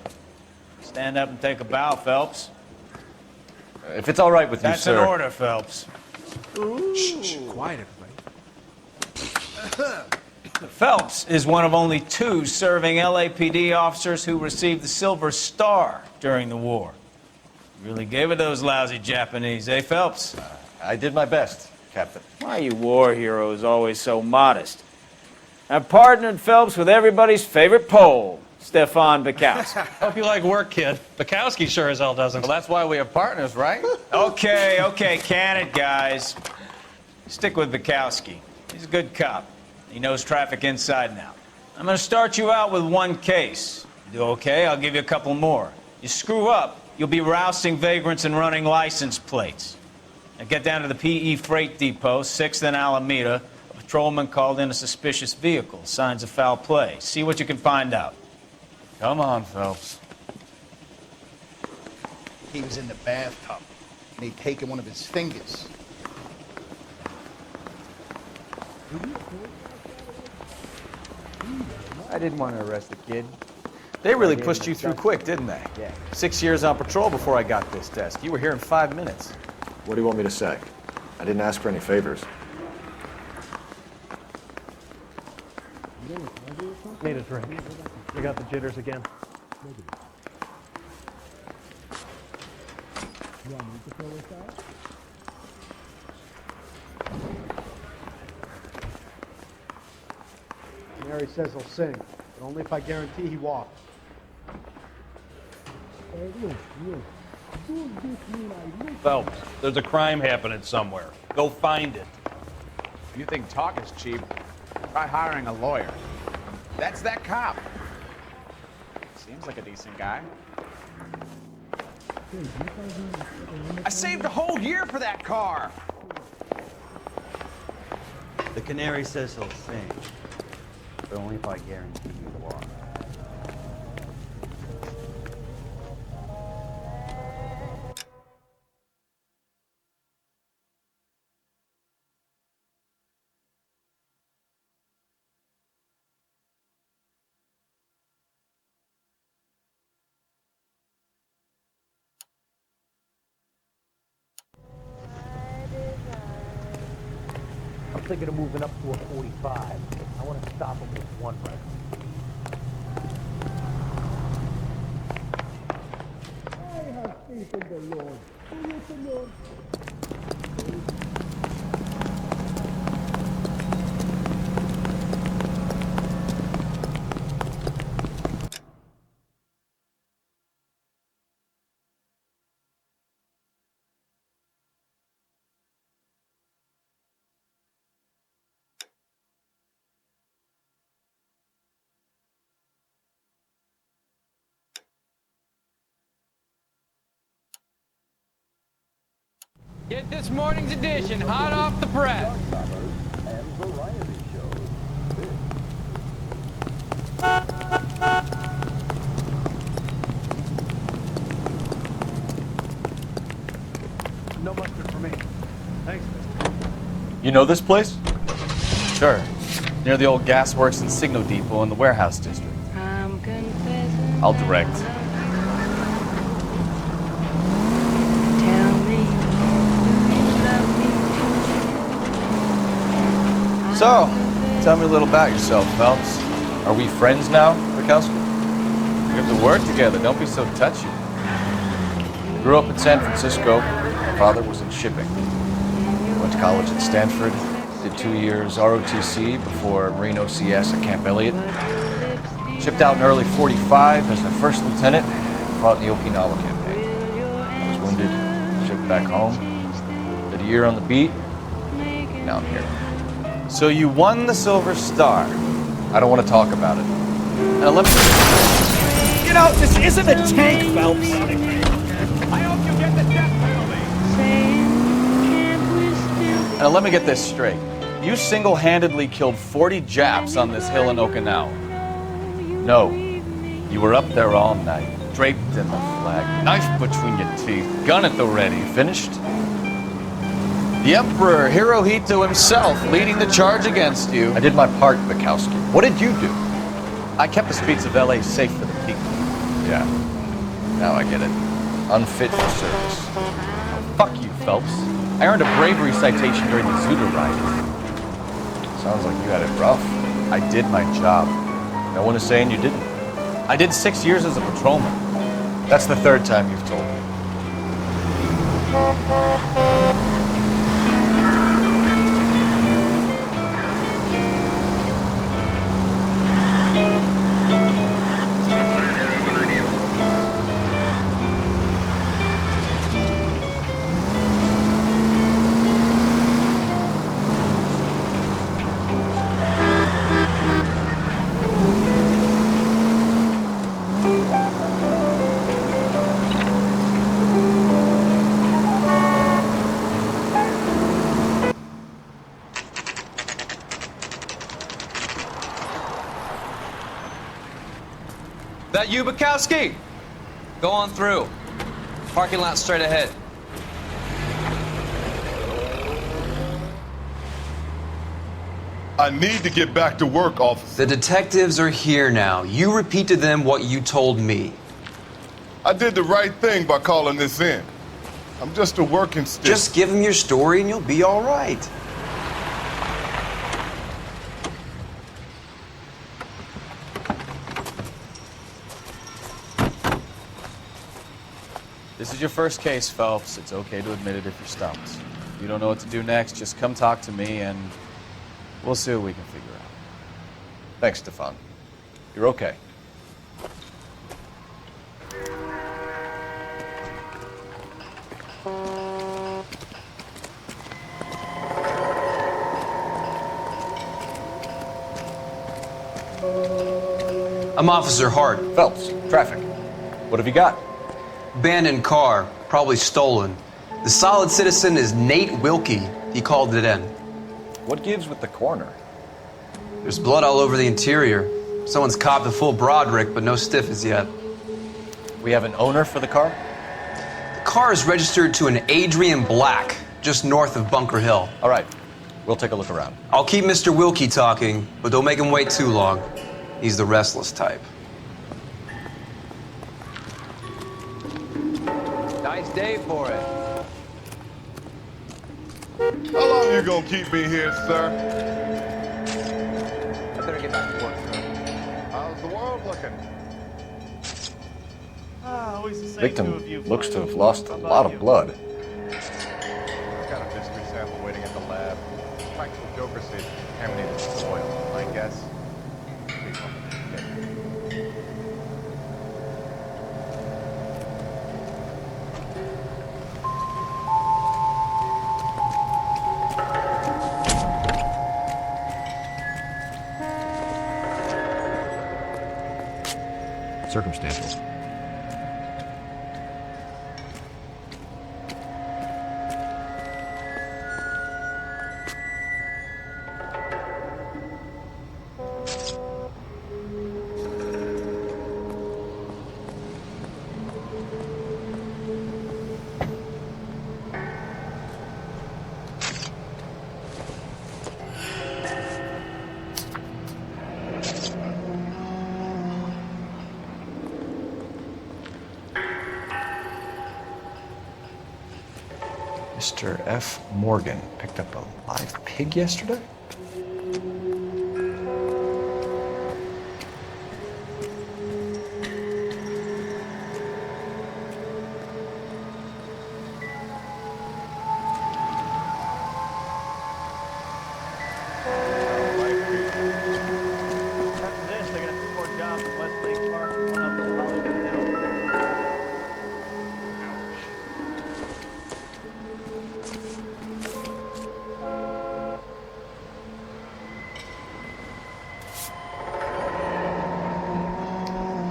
Stand up and take a bow, Phelps. If it's all right with you, That's sir. an order, Phelps. Shh, quiet, everybody. Phelps is one of only 2 serving LAPD officers who received the Silver Star during the war. Really gave it those lousy Japanese, eh, Phelps? I did my best, Captain. Why are you war heroes always so modest? I've partnered Phelps with everybody's favorite Pole, Stefan Burkowski. Hope you like work, kid. Bukowski sure as hell doesn't. Well, that's why we have partners, right? Okay, can it, guys. Stick with Bukowski. He's a good cop. He knows traffic inside and out. I'm going to start you out with 1 case. You do okay, I'll give you a couple more. You screw up, you'll be rousting vagrants and running license plates. Now get down to the PE Freight Depot, 6th and Alameda. A patrolman called in a suspicious vehicle. Signs of foul play. See what you can find out. Come on, Phelps. He was in the bathtub, and they'd taken one of his fingers. I didn't want to arrest the kid. They really pushed you through quick, didn't they? Yeah. 6 years on patrol before I got this desk. You were here in 5 minutes. What do you want me to say? I didn't ask for any favors. Need a drink. We got the jitters again. Mary says he'll sing, but only if I guarantee he walks. Phelps, there's a crime happening somewhere. Go find it. If you think talk is cheap, try hiring a lawyer. That's that cop. Seems like a decent guy. I saved a whole year for that car. The canary says he'll sing, but only if I guarantee you walk. I'm thinking of moving up to a 45. I want to stop him with 1 record. I have faith in the Lord. Praise the Lord. Get this morning's edition hot off the press. No mustard for me. Thanks, You know this place? Sure. Near the old gasworks and signal depot in the warehouse district. I'll direct. So, tell me a little about yourself, Phelps. Are we friends now, Bukowski? We have to work together, don't be so touchy. Grew up in San Francisco. My father was in shipping. Went to college at Stanford. Did 2 years ROTC before Marine OCS at Camp Elliott. Shipped out in early 45 as a first lieutenant. Fought in the Okinawa campaign. I was wounded. Shipped back home. Did a year on the beat. Now I'm here. So you won the Silver Star. I don't want to talk about it. Now let me... You know, this isn't a tank, Phelps. Now let me get this straight. You single-handedly killed 40 Japs on this hill in Okinawa. No, you were up there all night, draped in the flag, knife between your teeth, gun at the ready. Finished? The Emperor Hirohito himself leading the charge against you. I did my part, Bukowski. What did you do? I kept the streets of LA safe for the people. Yeah, now I get it. Unfit for service. Fuck you, Phelps. I earned a bravery citation during the Zuda riot. Sounds like you had it rough. I did my job. No one is saying you didn't. I did 6 years as a patrolman. That's the third time you've told me. That you, Bukowski? Go on through. Parking lot straight ahead. I need to get back to work, officer. The detectives are here now. You repeat to them what you told me. I did the right thing by calling this in. I'm just a working stick. Just give them your story and you'll be all right. This is your first case, Phelps. It's okay to admit it if you're stumped. If you don't know what to do next, just come talk to me and we'll see what we can figure out. Thanks, Stefan. You're okay. I'm Officer Hart. Phelps, traffic. What have you got? Abandoned car, probably stolen. The solid citizen is Nate Wilkie. He called it in. What gives with the coroner? There's blood all over the interior. Someone's copped a full Broderick, but no stiff as yet. We have an owner for the car? The car is registered to an Adrian Black, just north of Bunker Hill. All right, we'll take a look around. I'll keep Mr. Wilkie talking, but don't make him wait too long. He's the restless type. Nice day for it. How long you gonna keep me here, sir? I better get back to work, sir. How's the world looking? Victim looks to have lost a lot of blood. I've got a mystery sample waiting at the lab. Practical Joker says contaminated soil. My guess. Circumstantial. Mr. F. Morgan picked up a live pig yesterday?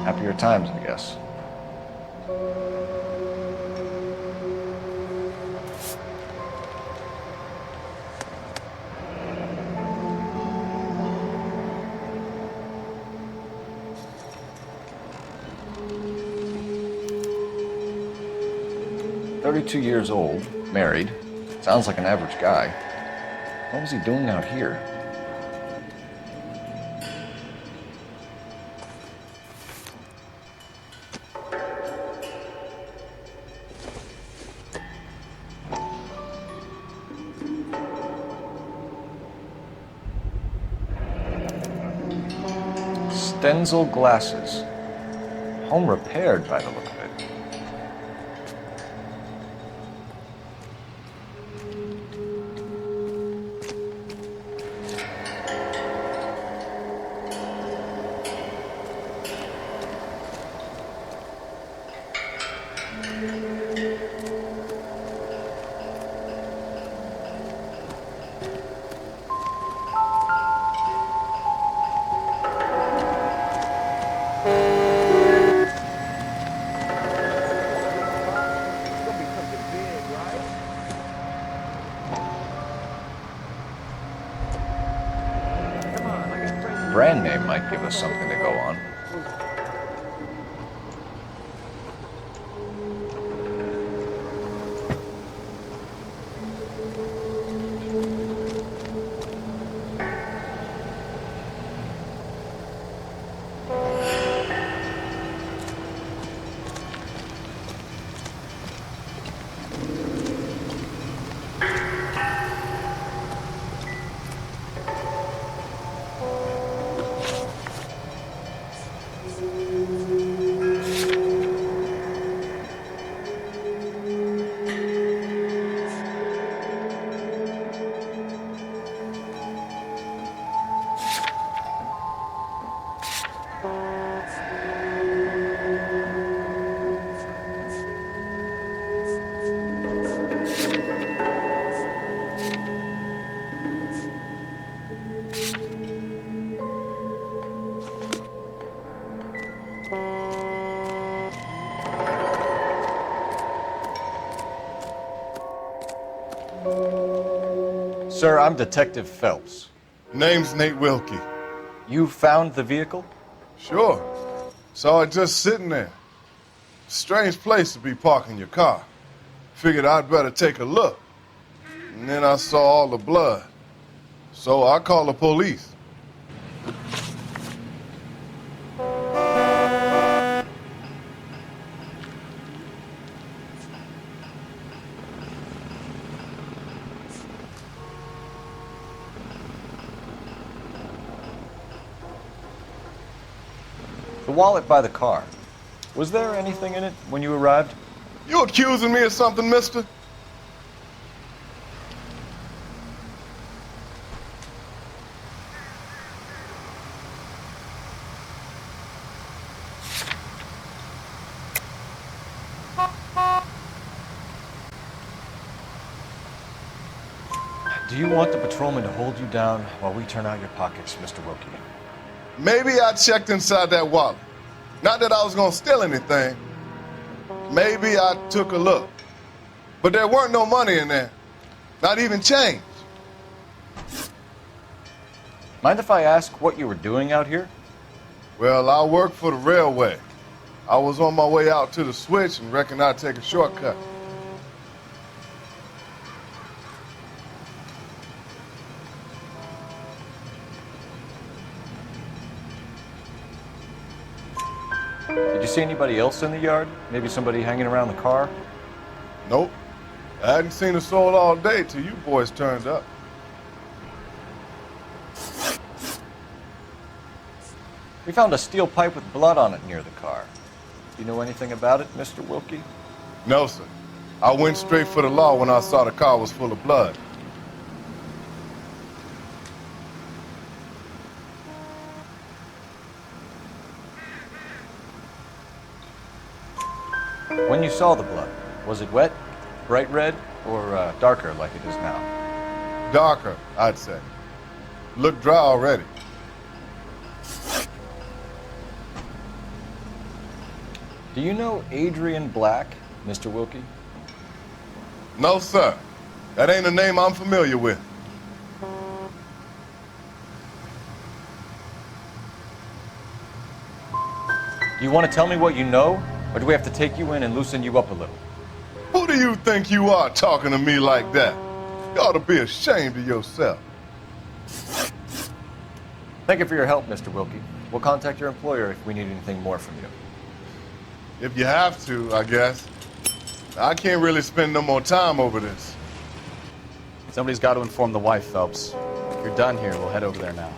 Happier times, I guess. "32 years old, married. Sounds like an average guy. What was he doing out here?" Stenzel glasses. Home repaired by the look of it. Brand name might give us something to go on. Sir, I'm Detective Phelps. Name's Nate Wilkie. You found the vehicle? Sure. Saw it just sitting there. Strange place to be parking your car. Figured I'd better take a look. And then I saw all the blood. So I called the police. The wallet by the car. Was there anything in it when you arrived? You accusing me of something, mister? Do you want the patrolman to hold you down while we turn out your pockets, Mr. Wilkie? Maybe I checked inside that wallet. Not that I was gonna steal anything. Maybe I took a look. But there weren't no money in there. Not even change. Mind if I ask what you were doing out here? Well, I work for the railway. I was on my way out to the switch and reckoned I'd take a shortcut. Did you see anybody else in the yard? Maybe somebody hanging around the car? Nope. I hadn't seen a soul all day till you boys turned up. We found a steel pipe with blood on it near the car. Do you know anything about it, Mr. Wilkie? No, sir. I went straight for the law when I saw the car was full of blood. When you saw the blood, was it wet, bright red, or darker like it is now? Darker, I'd say. Looked dry already. Do you know Adrian Black, Mr. Wilkie? No, sir. That ain't a name I'm familiar with. Do you want to tell me what you know, or do we have to take you in and loosen you up a little? Who do you think you are talking to me like that? You ought to be ashamed of yourself. Thank you for your help, Mr. Wilkie. We'll contact your employer if we need anything more from you. If you have to, I guess. I can't really spend no more time over this. Somebody's got to inform the wife, Phelps. If you're done here, we'll head over there now.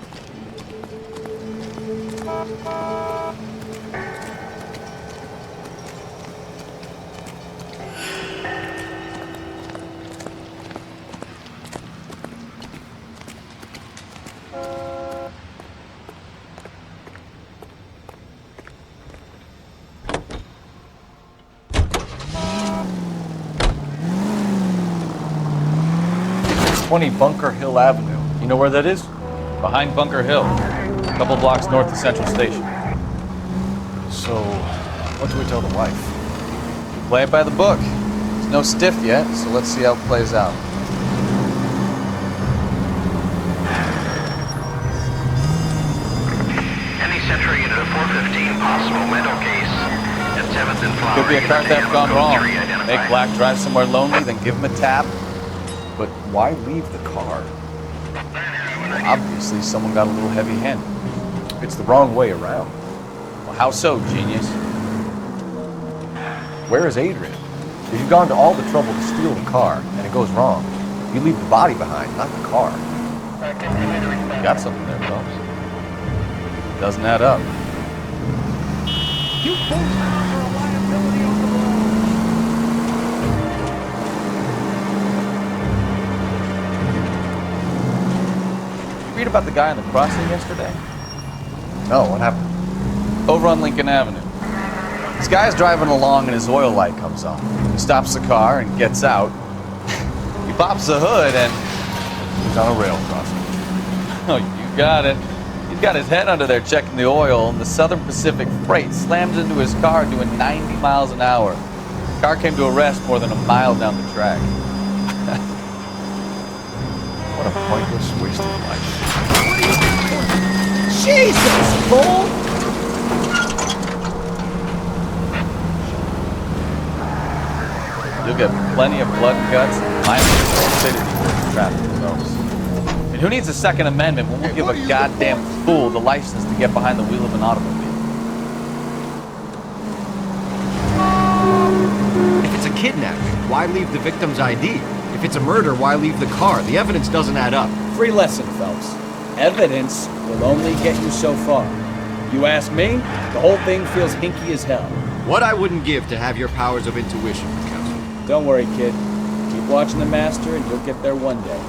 Bunker Hill Avenue. You know where that is? Behind Bunker Hill, a couple blocks north of Central Station. So, what do we tell the wife? Play it by the book. It's no stiff yet, so let's see how it plays out. Any Central unit of 415, possible mental case at 7th and Flower. Could be a car theft gone wrong. Make Black drive somewhere lonely, then give him a tap. But why leave the car? Well, obviously, someone got a little heavy-handed. It's the wrong way around. Well, how so, genius? Where is Adrian? If you've gone to all the trouble to steal the car, and it goes wrong, you leave the body behind, not the car. You got something there, Phelps. Doesn't add up. You both are a liability on the road. Read about the guy on the crossing yesterday? No, what happened? Over on Lincoln Avenue. This guy's driving along and his oil light comes on. He stops the car and gets out. He pops the hood and he's on a rail crossing. Oh, you got it. He's got his head under there checking the oil, and the Southern Pacific Freight slams into his car doing 90 miles an hour. The car came to a rest more than a mile down the track. What a pointless waste of life. Jesus, Bull! You'll get plenty of blood and guts and mindless stupidity for traffic themselves. And who needs a Second Amendment when we'll give a goddamn fool the license to get behind the wheel of an automobile? If it's a kidnapping, why leave the victim's ID? If it's a murder, why leave the car? The evidence doesn't add up. Free lesson, Phelps. Evidence will only get you so far. You ask me, the whole thing feels hinky as hell. What I wouldn't give to have your powers of intuition, Professor. Don't worry, kid. Keep watching the master and you'll get there one day.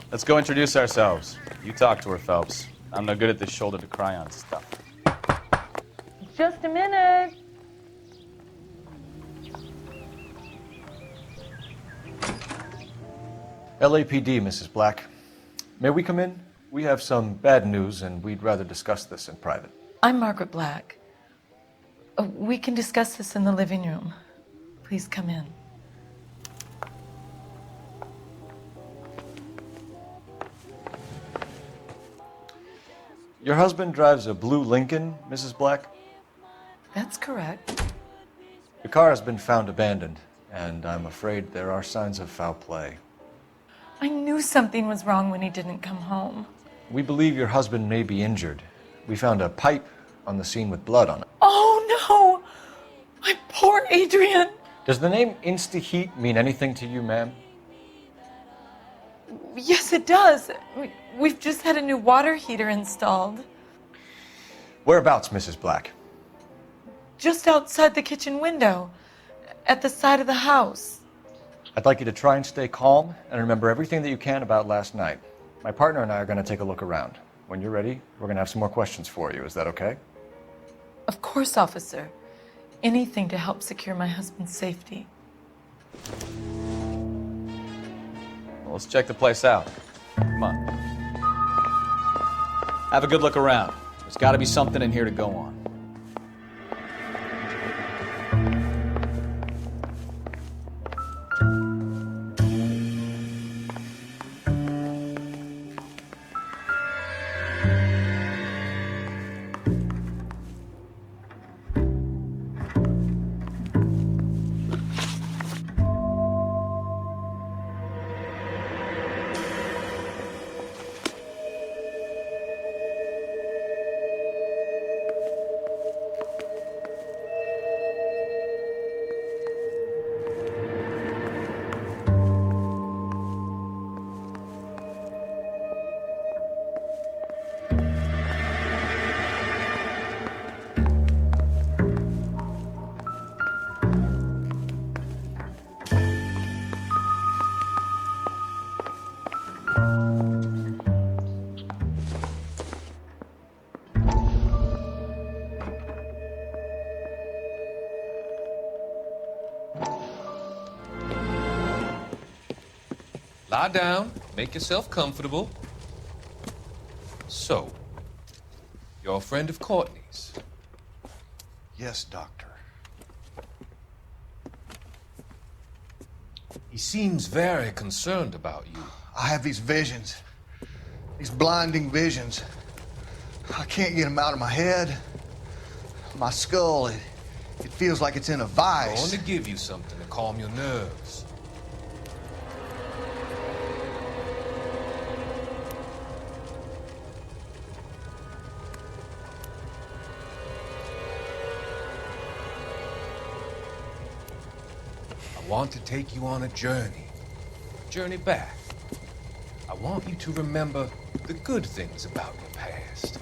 Let's go introduce ourselves. You talk to her, Phelps. I'm no good at this shoulder to cry on stuff. Just a minute. LAPD, Mrs. Black. May we come in? We have some bad news, and we'd rather discuss this in private. I'm Margaret Black. We can discuss this in the living room. Please come in. Your husband drives a blue Lincoln, Mrs. Black? That's correct. The car has been found abandoned, and I'm afraid there are signs of foul play. I knew something was wrong when he didn't come home. We believe your husband may be injured. We found a pipe on the scene with blood on it. Oh no! My poor Adrian! Does the name Insta-Heat mean anything to you, ma'am? Yes, it does. We've just had a new water heater installed. Whereabouts, Mrs. Black? Just outside the kitchen window, at the side of the house. I'd like you to try and stay calm and remember everything that you can about last night. My partner and I are going to take a look around. When you're ready, we're going to have some more questions for you. Is that okay? Of course, officer. Anything to help secure my husband's safety. Well, let's check the place out. Come on. Have a good look around. There's got to be something in here to go on. Lie down, make yourself comfortable. So, you're a friend of Courtney's? Yes, Doctor. He seems very concerned about you. I have these visions, these blinding visions. I can't get them out of my head. My skull, it feels like it's in a vice. I want to give you something to calm your nerves. I want to take you on a journey back. I want you to remember the good things about your past,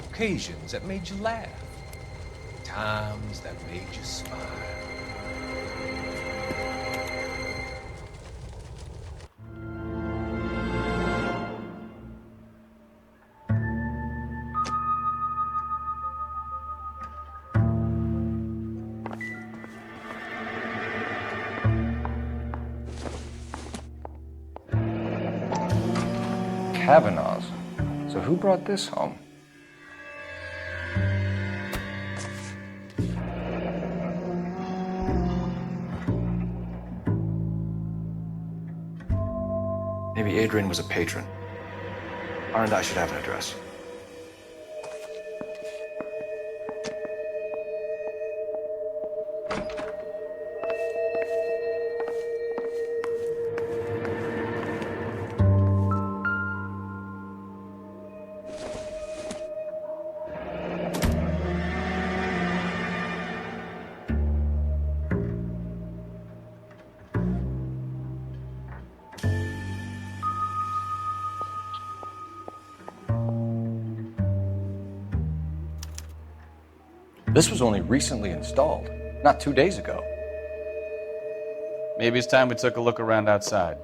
occasions that made you laugh, times that made you smile. Kavanaugh's. So who brought this home? Maybe Adrian was a patron. R&I should have an address. This was only recently installed, not 2 days ago. Maybe it's time we took a look around outside.